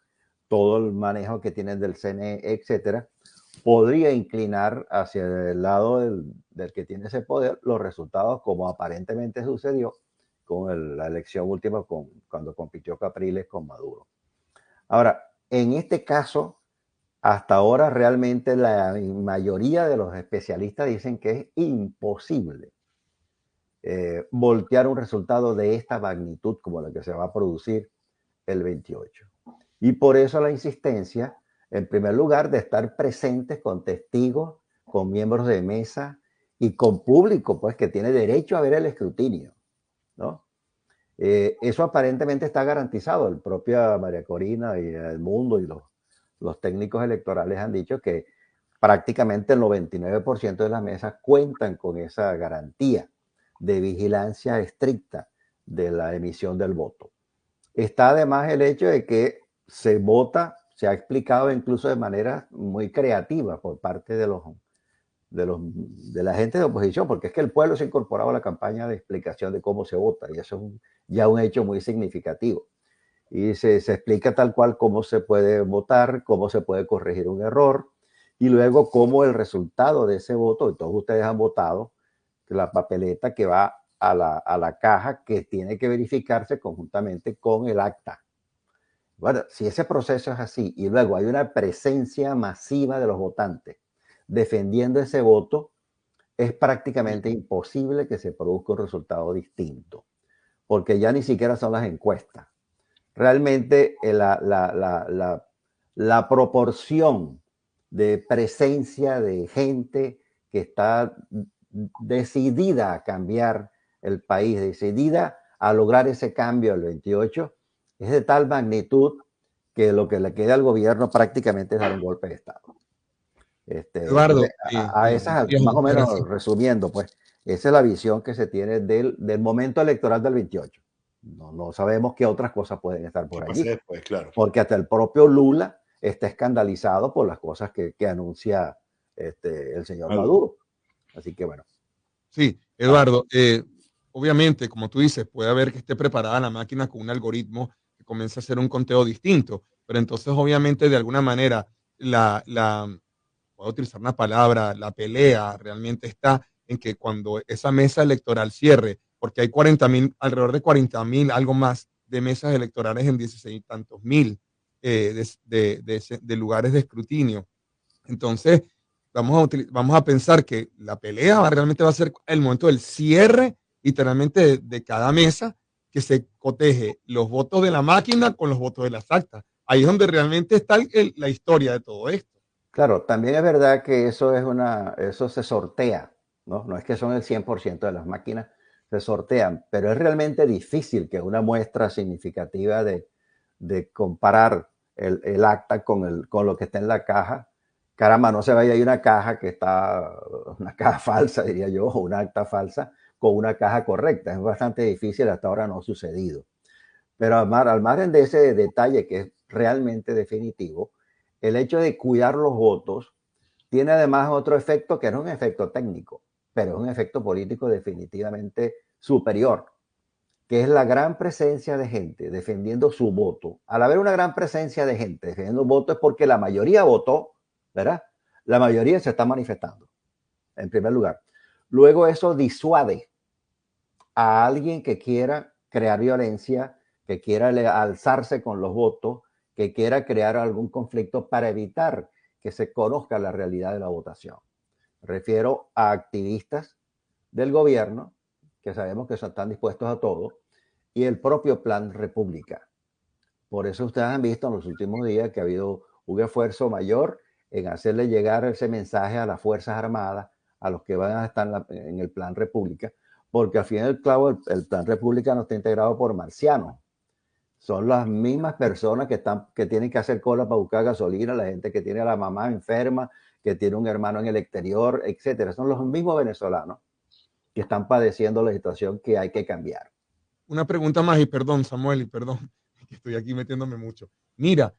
todo el manejo que tienen del CNE, etcétera, podría inclinar hacia el lado del que tiene ese poder los resultados, como aparentemente sucedió con la elección última cuando compitió Capriles con Maduro. Ahora, en este caso, hasta ahora realmente la mayoría de los especialistas dicen que es imposible voltear un resultado de esta magnitud como la que se va a producir el 28. Y por eso la insistencia, en primer lugar, de estar presentes con testigos, con miembros de mesa y con público, pues, que tiene derecho a ver el escrutinio, ¿no? Eso aparentemente está garantizado. El propio María Corina y el mundo y los técnicos electorales han dicho que prácticamente el 99% de las mesas cuentan con esa garantía de vigilancia estricta de la emisión del voto. Está además el hecho de que se vota, se ha explicado incluso de manera muy creativa por parte de la gente de oposición, porque es que el pueblo se ha incorporado a la campaña de explicación de cómo se vota, y eso es ya un hecho muy significativo. Y se explica tal cual cómo se puede votar, cómo se puede corregir un error, y luego cómo el resultado de ese voto, y todos ustedes han votado, la papeleta que va a la caja que tiene que verificarse conjuntamente con el acta. Bueno, si ese proceso es así y luego hay una presencia masiva de los votantes defendiendo ese voto, es prácticamente imposible que se produzca un resultado distinto, porque ya ni siquiera son las encuestas. Realmente la proporción de presencia de gente que está decidida a cambiar el país, decidida a lograr ese cambio el 28, es de tal magnitud que lo que le queda al gobierno prácticamente es dar un golpe de Estado. Eduardo, A esas, más o menos resumiendo, pues, esa es la visión que se tiene del momento electoral del 28. No sabemos qué otras cosas pueden estar por allí. Después, claro. Porque hasta el propio Lula está escandalizado por las cosas que anuncia el señor Maduro. Así que bueno. Sí, Eduardo, obviamente, como tú dices, puede haber que esté preparada la máquina con un algoritmo que comience a hacer un conteo distinto, pero entonces obviamente de alguna manera puedo utilizar una palabra, la pelea realmente está en que cuando esa mesa electoral cierre, porque hay 40,000, alrededor de 40,000, algo más de mesas electorales en 16 y tantos mil de lugares de escrutinio. Entonces, vamos a pensar que la pelea realmente va a ser el momento del cierre, literalmente, de cada mesa, que se coteje los votos de la máquina con los votos de las actas. Ahí es donde realmente está la historia de todo esto. Claro, también es verdad que eso se sortea, ¿no? No es que son el 100% de las máquinas, se sortean, pero es realmente difícil que una muestra significativa de comparar el acta con lo que está en la caja. Caramba, no se vaya a ir una caja una caja falsa, diría yo, o una acta falsa con una caja correcta. Es bastante difícil, hasta ahora no ha sucedido. Pero al margen de ese detalle que es realmente definitivo, el hecho de cuidar los votos tiene además otro efecto que no es un efecto técnico, pero es un efecto político definitivamente superior. que es la gran presencia de gente defendiendo su voto. Al haber una gran presencia de gente defendiendo un voto es porque la mayoría votó, ¿verdad? La mayoría se está manifestando, en primer lugar. Luego eso disuade a alguien que quiera crear violencia, que quiera alzarse con los votos, que quiera crear algún conflicto para evitar que se conozca la realidad de la votación. Me refiero a activistas del gobierno, que sabemos que están dispuestos a todo, y el propio Plan República. Por eso ustedes han visto en los últimos días que ha habido un esfuerzo mayor en hacerle llegar ese mensaje a las Fuerzas Armadas, a los que van a estar en el Plan República, porque al fin y al cabo el Plan República no está integrado por marcianos. Son las mismas personas que tienen que hacer cola para buscar gasolina, la gente que tiene a la mamá enferma, que tiene un hermano en el exterior, etcétera. Son los mismos venezolanos que están padeciendo la situación que hay que cambiar. Una pregunta más, y perdón, Samuel, y perdón, que estoy aquí metiéndome mucho. Mira,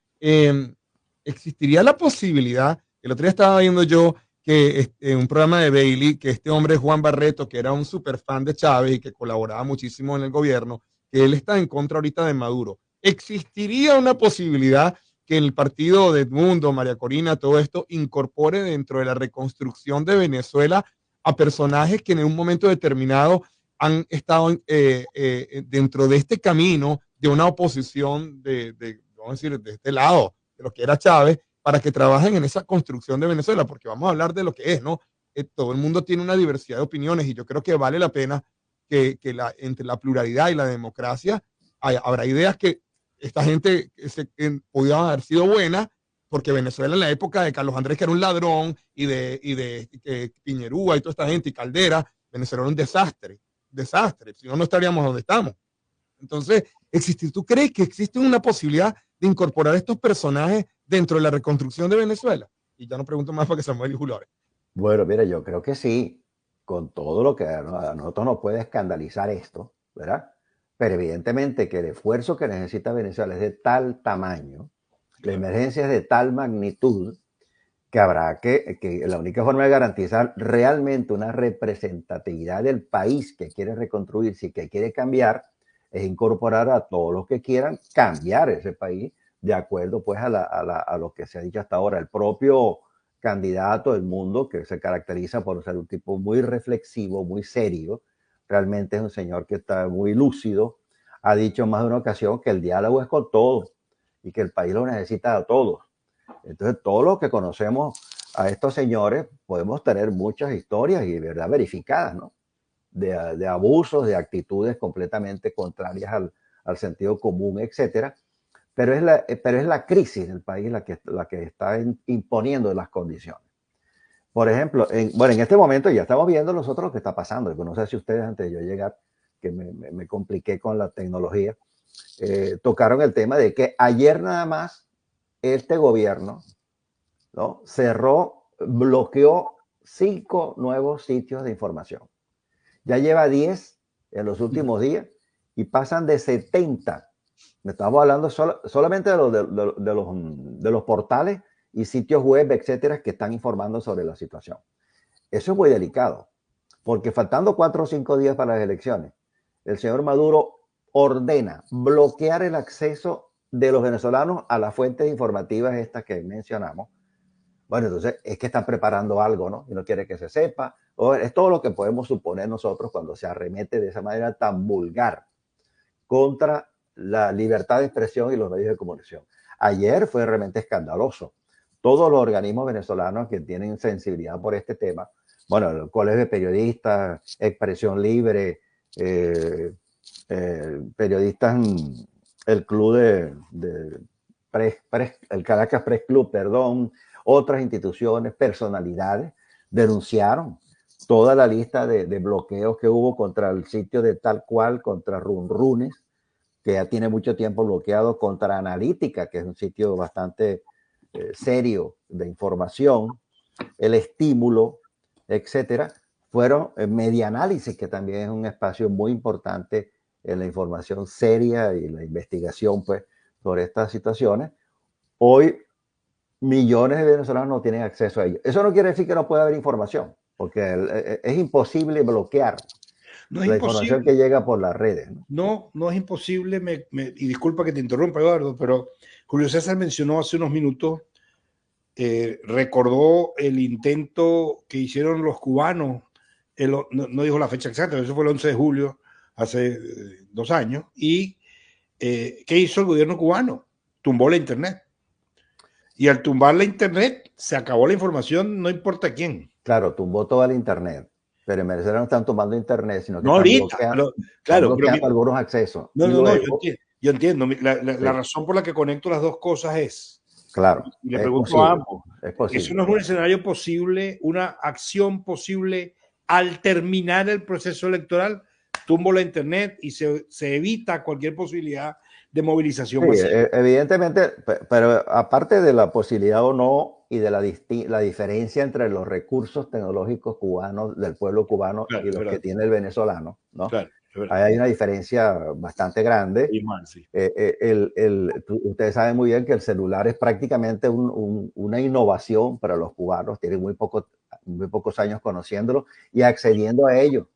existiría la posibilidad, el otro día estaba viendo yo que en un programa de Bailey, que este hombre Juan Barreto, que era un super fan de Chávez y que colaboraba muchísimo en el gobierno, que él está en contra ahorita de Maduro. ¿Existiría una posibilidad que el partido de Edmundo, María Corina, todo esto, incorpore dentro de la reconstrucción de Venezuela a personajes que en un momento determinado han estado dentro de este camino de una oposición vamos a decir, de este lado, de lo que era Chávez, para que trabajen en esa construcción de Venezuela, porque vamos a hablar de lo que es, ¿no? Todo el mundo tiene una diversidad de opiniones y yo creo que vale la pena que entre la pluralidad y la democracia habrá ideas que esta gente podía haber sido buena, porque Venezuela en la época de Carlos Andrés, que era un ladrón, y de Piñerúa y toda esta gente, y Caldera, Venezuela era un desastre, si no, no estaríamos donde estamos. Entonces, ¿tú crees que existe una posibilidad de incorporar estos personajes dentro de la reconstrucción de Venezuela? Y ya no pregunto más para que Samuel y Julio hablen. Bueno, mira, yo creo que sí, con todo lo que a nosotros nos puede escandalizar esto, ¿verdad? Pero evidentemente que el esfuerzo que necesita Venezuela es de tal tamaño, la emergencia es de tal magnitud, que habrá que la única forma de garantizar realmente una representatividad del país que quiere reconstruirse y que quiere cambiar es incorporar a todos los que quieran cambiar ese país de acuerdo pues a lo que se ha dicho hasta ahora. El propio candidato del mundo, que se caracteriza por ser un tipo muy reflexivo, muy serio, realmente es un señor que está muy lúcido, ha dicho más de una ocasión que el diálogo es con todos y que el país lo necesita a todos. Entonces, todos los que conocemos a estos señores podemos tener muchas historias y de verdad verificadas, ¿no? De abusos, de actitudes completamente contrarias al sentido común, etcétera. Pero es la crisis del país la que está imponiendo las condiciones. Por ejemplo, en este momento ya estamos viendo nosotros lo que está pasando. No sé si ustedes, antes de yo llegar, que me compliqué con la tecnología, tocaron el tema de que ayer nada más este gobierno, ¿no?, bloqueó 5 nuevos sitios de información. Ya lleva 10 en los últimos días y pasan de 70. Estamos hablando solamente de los portales y sitios web, etcétera, que están informando sobre la situación. Eso es muy delicado, porque faltando 4 o 5 días para las elecciones, el señor Maduro ordena bloquear el acceso de los venezolanos a las fuentes informativas estas que mencionamos. Bueno, entonces es que están preparando algo, ¿no? Y no quiere que se sepa. Es todo lo que podemos suponer nosotros cuando se arremete de esa manera tan vulgar contra la libertad de expresión y los medios de comunicación. Ayer fue realmente escandaloso. Todos los organismos venezolanos que tienen sensibilidad por este tema, bueno, el Colegio de Periodistas, Expresión Libre, periodistas, el club el Caracas Press Club, perdón, otras instituciones, personalidades, denunciaron toda la lista de bloqueos que hubo contra el sitio de Tal Cual, contra Runrunes, que ya tiene mucho tiempo bloqueado, contra Analítica, que es un sitio bastante serio de información, el Estímulo, etcétera. Fueron Medianálisis, que también es un espacio muy importante en la información seria y la investigación pues sobre estas situaciones. Hoy millones de venezolanos no tienen acceso a ello. Eso no quiere decir que no pueda haber información, porque es imposible bloquear. No es la imposible. información que llega por las redes, ¿no? No es imposible, y disculpa que te interrumpa, Eduardo, pero Julio César mencionó hace unos minutos, recordó el intento que hicieron los cubanos, no dijo la fecha exacta, pero eso fue el 11 de julio, hace 2 años, y ¿qué hizo el gobierno cubano? Tumbó la internet. Y al tumbar la internet, se acabó la información, no importa quién. Claro, tumbó toda la internet, pero en Venezuela no están tumbando internet, sino que No están ahorita, bloqueando, claro, están bloqueando algunos accesos. no, Y no, no, luego, yo entiendo. La sí, razón por la que conecto las dos cosas es, claro, y le es pregunto a posible, ambos, es ¿eso posible. no es un escenario posible, una acción posible al terminar el proceso electoral? Tumbo la internet y se evita cualquier posibilidad de movilización Sí, masiva. evidentemente, pero aparte de la posibilidad o no y de la diferencia entre los recursos tecnológicos cubanos, del pueblo cubano Claro, y es los que verdad. tiene el venezolano, ¿no? Claro, es verdad. Ahí hay una diferencia bastante grande. Sí. Ustedes saben muy bien que el celular es prácticamente una innovación para los cubanos, tienen muy pocos años conociéndolo y accediendo a ello.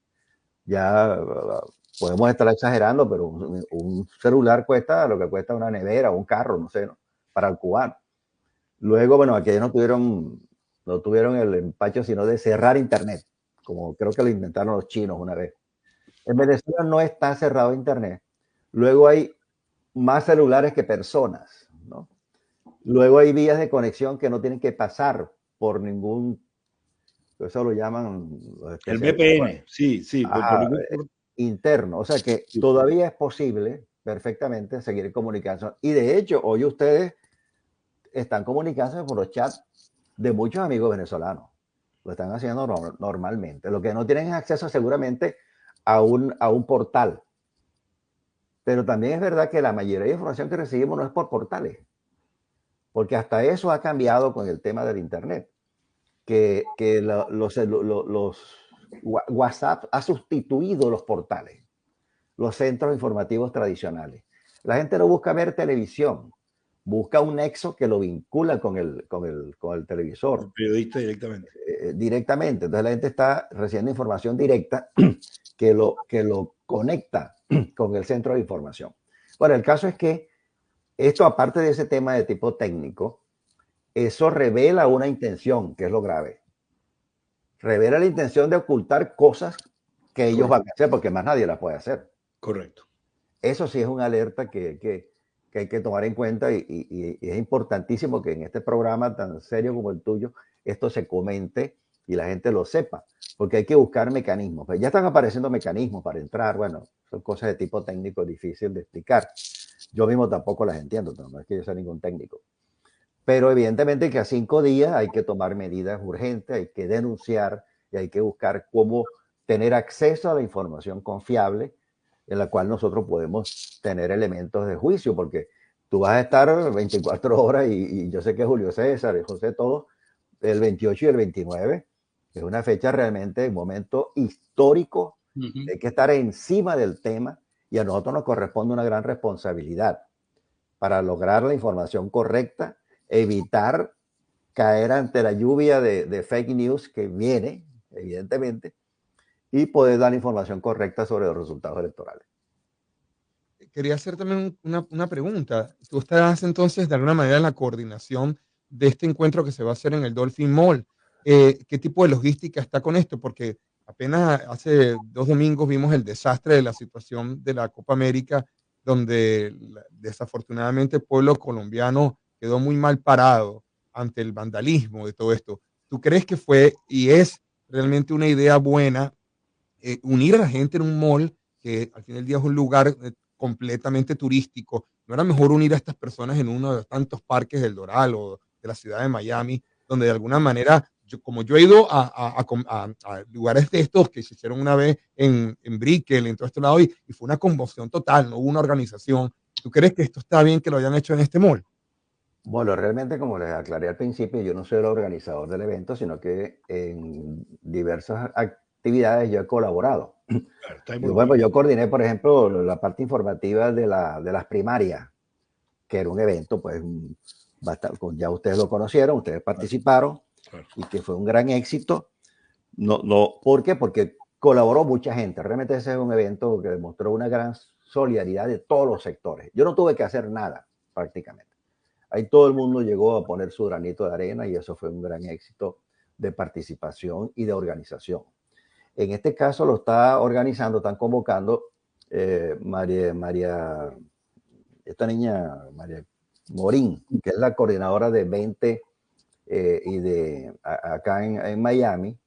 Ya podemos estar exagerando, pero un celular cuesta lo que cuesta una nevera o un carro, no sé, ¿no? Para el cubano. Luego, bueno, aquellos no tuvieron el empacho sino de cerrar internet, como creo que lo inventaron los chinos una vez. En Venezuela no está cerrado internet. Luego hay más celulares que personas, ¿no? Luego hay vías de conexión que no tienen que pasar por ningún, eso lo llaman los El especialistas, VPN, sí, interno. O sea que todavía es posible perfectamente seguir comunicando. Y de hecho, hoy ustedes están comunicándose por los chats de muchos amigos venezolanos. Lo están haciendo normalmente. Lo que no tienen es acceso seguramente a un portal. Pero también es verdad que la mayoría de información que recibimos no es por portales. Porque hasta eso ha cambiado con el tema del Internet. Que WhatsApp ha sustituido los portales, los centros informativos tradicionales. La gente no busca ver televisión, busca un nexo que lo vincula con el televisor. El periodista directamente. Directamente. Entonces la gente está recibiendo información directa que lo conecta con el centro de información. Bueno, el caso es que esto, aparte de ese tema de tipo técnico, eso revela una intención, que es lo grave. Revela la intención de ocultar cosas que ellos van a hacer, porque más nadie las puede hacer. Correcto. Eso sí es una alerta que hay que tomar en cuenta y es importantísimo que en este programa tan serio como el tuyo, esto se comente y la gente lo sepa, porque hay que buscar mecanismos. Pues ya están apareciendo mecanismos para entrar, bueno, son cosas de tipo técnico difícil de explicar. Yo mismo tampoco las entiendo, no es que yo sea ningún técnico. Pero evidentemente que a 5 días hay que tomar medidas urgentes, hay que denunciar y hay que buscar cómo tener acceso a la información confiable en la cual nosotros podemos tener elementos de juicio, porque tú vas a estar 24 horas y yo sé que Julio César y José todos, el 28 y el 29, es una fecha realmente, un momento histórico, hay que estar encima del tema y a nosotros nos corresponde una gran responsabilidad para lograr la información correcta, evitar caer ante la lluvia de fake news que viene, evidentemente, y poder dar información correcta sobre los resultados electorales. Quería hacer también una pregunta. Tú estás entonces de alguna manera en la coordinación de este encuentro que se va a hacer en el Dolphin Mall. ¿Qué tipo de logística está con esto? Porque apenas hace 2 domingos vimos el desastre de la situación de la Copa América, donde desafortunadamente el pueblo colombiano quedó muy mal parado ante el vandalismo de todo esto. ¿Tú crees que fue y es realmente una idea buena unir a la gente en un mall que al fin del día es un lugar completamente turístico? ¿No era mejor unir a estas personas en uno de los tantos parques del Doral o de la ciudad de Miami, donde de alguna manera, como yo he ido a lugares de estos que se hicieron una vez en Brickell, en todo este lado, y fue una conmoción total, no hubo una organización? ¿Tú crees que esto está bien que lo hayan hecho en este mall? Bueno, realmente, como les aclaré al principio, yo no soy el organizador del evento, sino que en diversas actividades yo he colaborado. Claro, Bueno, yo coordiné, por ejemplo, la parte informativa de las primarias, que era un evento, pues, ya ustedes lo conocieron, ustedes participaron, claro. y que fue un gran éxito. ¿Por qué? Porque colaboró mucha gente. Realmente ese es un evento que demostró una gran solidaridad de todos los sectores. Yo no tuve que hacer nada prácticamente. Ahí todo el mundo llegó a poner su granito de arena y eso fue un gran éxito de participación y de organización. En este caso lo está organizando, están convocando María, esta niña, María Morín, que es la coordinadora de 20 acá en Miami,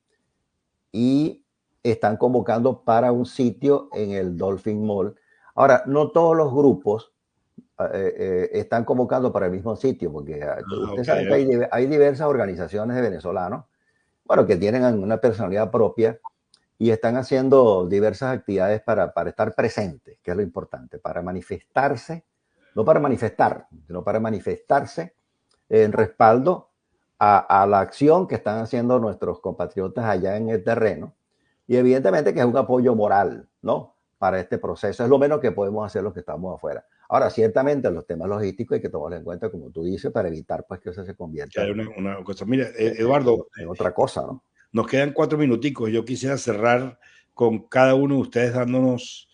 y están convocando para un sitio en el Dolphin Mall. Ahora, no todos los grupos están convocando para el mismo sitio, porque ustedes saben que hay diversas organizaciones de venezolanos, bueno, que tienen una personalidad propia y están haciendo diversas actividades para estar presentes, que es lo importante, para manifestarse, no para manifestar, sino para manifestarse en respaldo a la acción que están haciendo nuestros compatriotas allá en el terreno, y evidentemente que es un apoyo moral, ¿no?, para este proceso. Es lo menos que podemos hacer los que estamos afuera. Ahora, ciertamente los temas logísticos hay que tomarlos en cuenta, como tú dices, para evitar pues que eso se convierta una cosa. Mira, Eduardo, en otra cosa, ¿no? Nos quedan 4 minuticos. Yo quisiera cerrar con cada uno de ustedes dándonos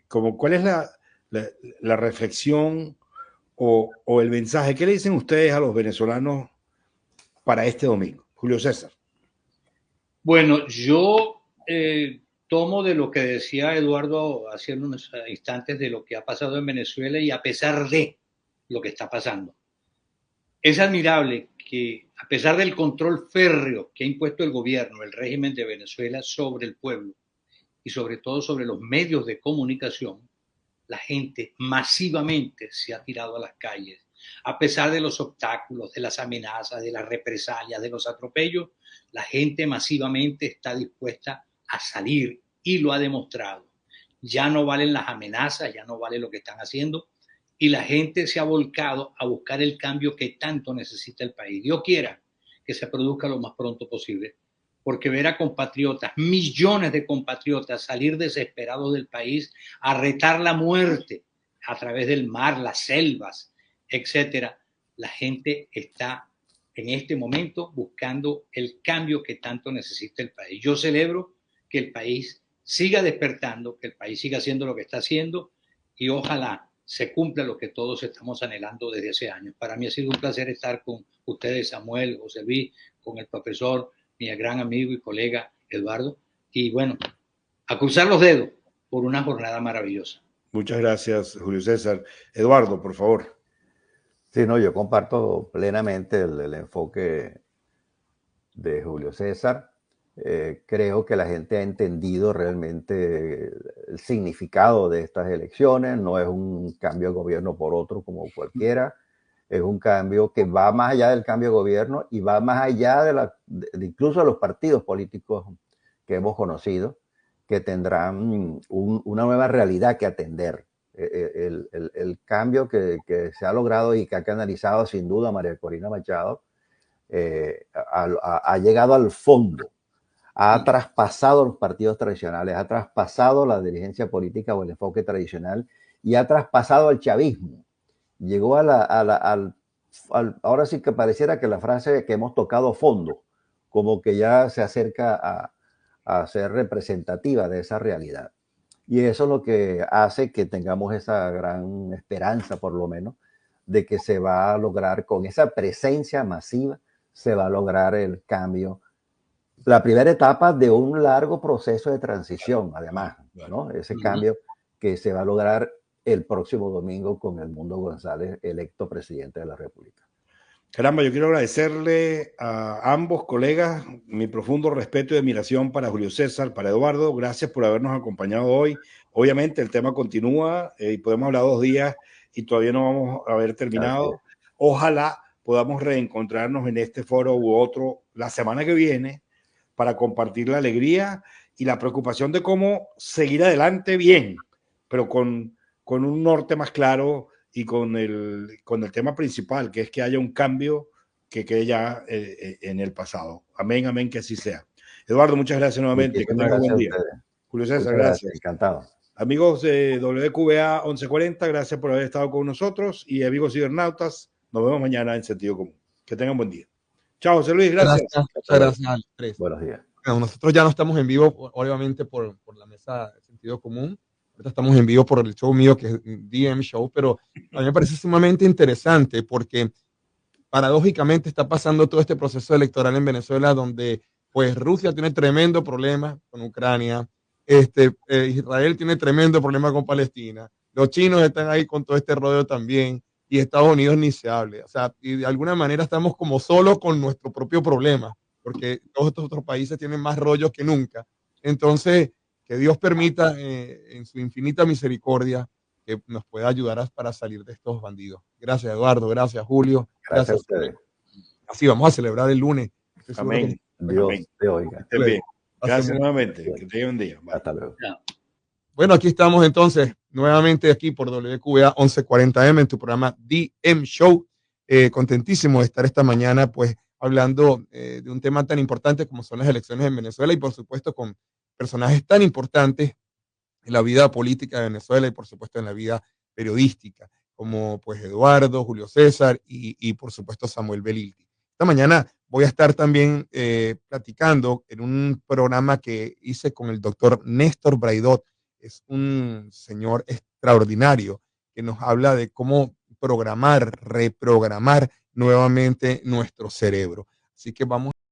como cuál es la reflexión o el mensaje. ¿Qué le dicen ustedes a los venezolanos para este domingo? Julio César. Bueno, yo tomo de lo que decía Eduardo hace unos instantes de lo que ha pasado en Venezuela, y a pesar de lo que está pasando. Es admirable que, a pesar del control férreo que ha impuesto el gobierno, el régimen de Venezuela sobre el pueblo y sobre todo sobre los medios de comunicación, la gente masivamente se ha tirado a las calles. A pesar de los obstáculos, de las amenazas, de las represalias, de los atropellos, la gente masivamente está dispuesta a salir y lo ha demostrado. Ya no valen las amenazas, ya no vale lo que están haciendo, y la gente se ha volcado a buscar el cambio que tanto necesita el país. Dios quiera que se produzca lo más pronto posible, porque ver a compatriotas, millones de compatriotas, salir desesperados del país a retar la muerte a través del mar, las selvas, etcétera, la gente está en este momento buscando el cambio que tanto necesita el país. Yo celebro que el país siga despertando, que el país siga haciendo lo que está haciendo, y ojalá se cumpla lo que todos estamos anhelando desde hace años. Para mí ha sido un placer estar con ustedes, Samuel, José Luis, con el profesor, mi gran amigo y colega Eduardo, y bueno, a cruzar los dedos por una jornada maravillosa. Muchas gracias, Julio César. Eduardo, por favor. Sí, no, yo comparto plenamente el enfoque de Julio César. Creo que la gente ha entendido realmente el significado de estas elecciones. No es un cambio de gobierno por otro como cualquiera. Es un cambio que va más allá del cambio de gobierno y va más allá de incluso de los partidos políticos que hemos conocido, que tendrán una nueva realidad que atender. El cambio que se ha logrado y que ha canalizado sin duda María Corina Machado ha llegado al fondo, ha traspasado los partidos tradicionales, ha traspasado la dirigencia política o el enfoque tradicional y ha traspasado al chavismo. Llegó ahora sí que pareciera que la frase que hemos tocado fondo, como que ya se acerca a ser representativa de esa realidad. Y eso es lo que hace que tengamos esa gran esperanza, por lo menos, de que se va a lograr, con esa presencia masiva, se va a lograr el cambio. La primera etapa de un largo proceso de transición, además, ¿no? Ese cambio que se va a lograr el próximo domingo con Edmundo González, electo presidente de la República. Caramba, yo quiero agradecerle a ambos colegas mi profundo respeto y admiración para Julio César, para Eduardo. Gracias por habernos acompañado hoy. Obviamente el tema continúa y podemos hablar 2 días y todavía no vamos a haber terminado. Ojalá podamos reencontrarnos en este foro u otro la semana que viene para compartir la alegría y la preocupación de cómo seguir adelante bien, pero con un norte más claro y con el tema principal, que es que haya un cambio que quede ya en el pasado. Amén, amén, que así sea. Eduardo, muchas gracias nuevamente. Que tengas buen día. Julio César, gracias. Encantado. Amigos de WQBA 1140, gracias por haber estado con nosotros. Y amigos cibernautas, nos vemos mañana en Sentido Común. Que tengan buen día. Chao, José Luis, gracias. Muchas gracias. Buenos días. Bueno, nosotros ya no estamos en vivo, obviamente, por la mesa de sentido común. Ahorita estamos en vivo por el show mío, que es DM Show, pero a mí me parece sumamente interesante porque paradójicamente está pasando todo este proceso electoral en Venezuela donde pues Rusia tiene tremendo problema con Ucrania, Israel tiene tremendo problema con Palestina, los chinos están ahí con todo este rodeo también y Estados Unidos ni se hable. O sea, y de alguna manera estamos como solos con nuestro propio problema, porque todos estos otros países tienen más rollos que nunca. Entonces, que Dios permita en su infinita misericordia que nos pueda ayudar para salir de estos bandidos. Gracias, Eduardo. Gracias, Julio. Gracias a Gracias. ustedes. Así vamos a celebrar el lunes. Estoy seguro Amén. Dios Amén. te oiga. Estén bien. Gracias Hacemos- nuevamente. Que tengan un día. Bye. Hasta luego. Bueno, aquí estamos entonces, nuevamente aquí por WQA 1140M en tu programa DM Show. Contentísimo de estar esta mañana, pues, hablando de un tema tan importante como son las elecciones en Venezuela y, por supuesto, con personajes tan importantes en la vida política de Venezuela y, por supuesto, en la vida periodística, como, pues, Eduardo, Julio César y por supuesto, Samuel Belilti. Esta mañana voy a estar también platicando en un programa que hice con el doctor Néstor Braidot. Es un señor extraordinario que nos habla de cómo programar, reprogramar nuevamente nuestro cerebro. Así que vamos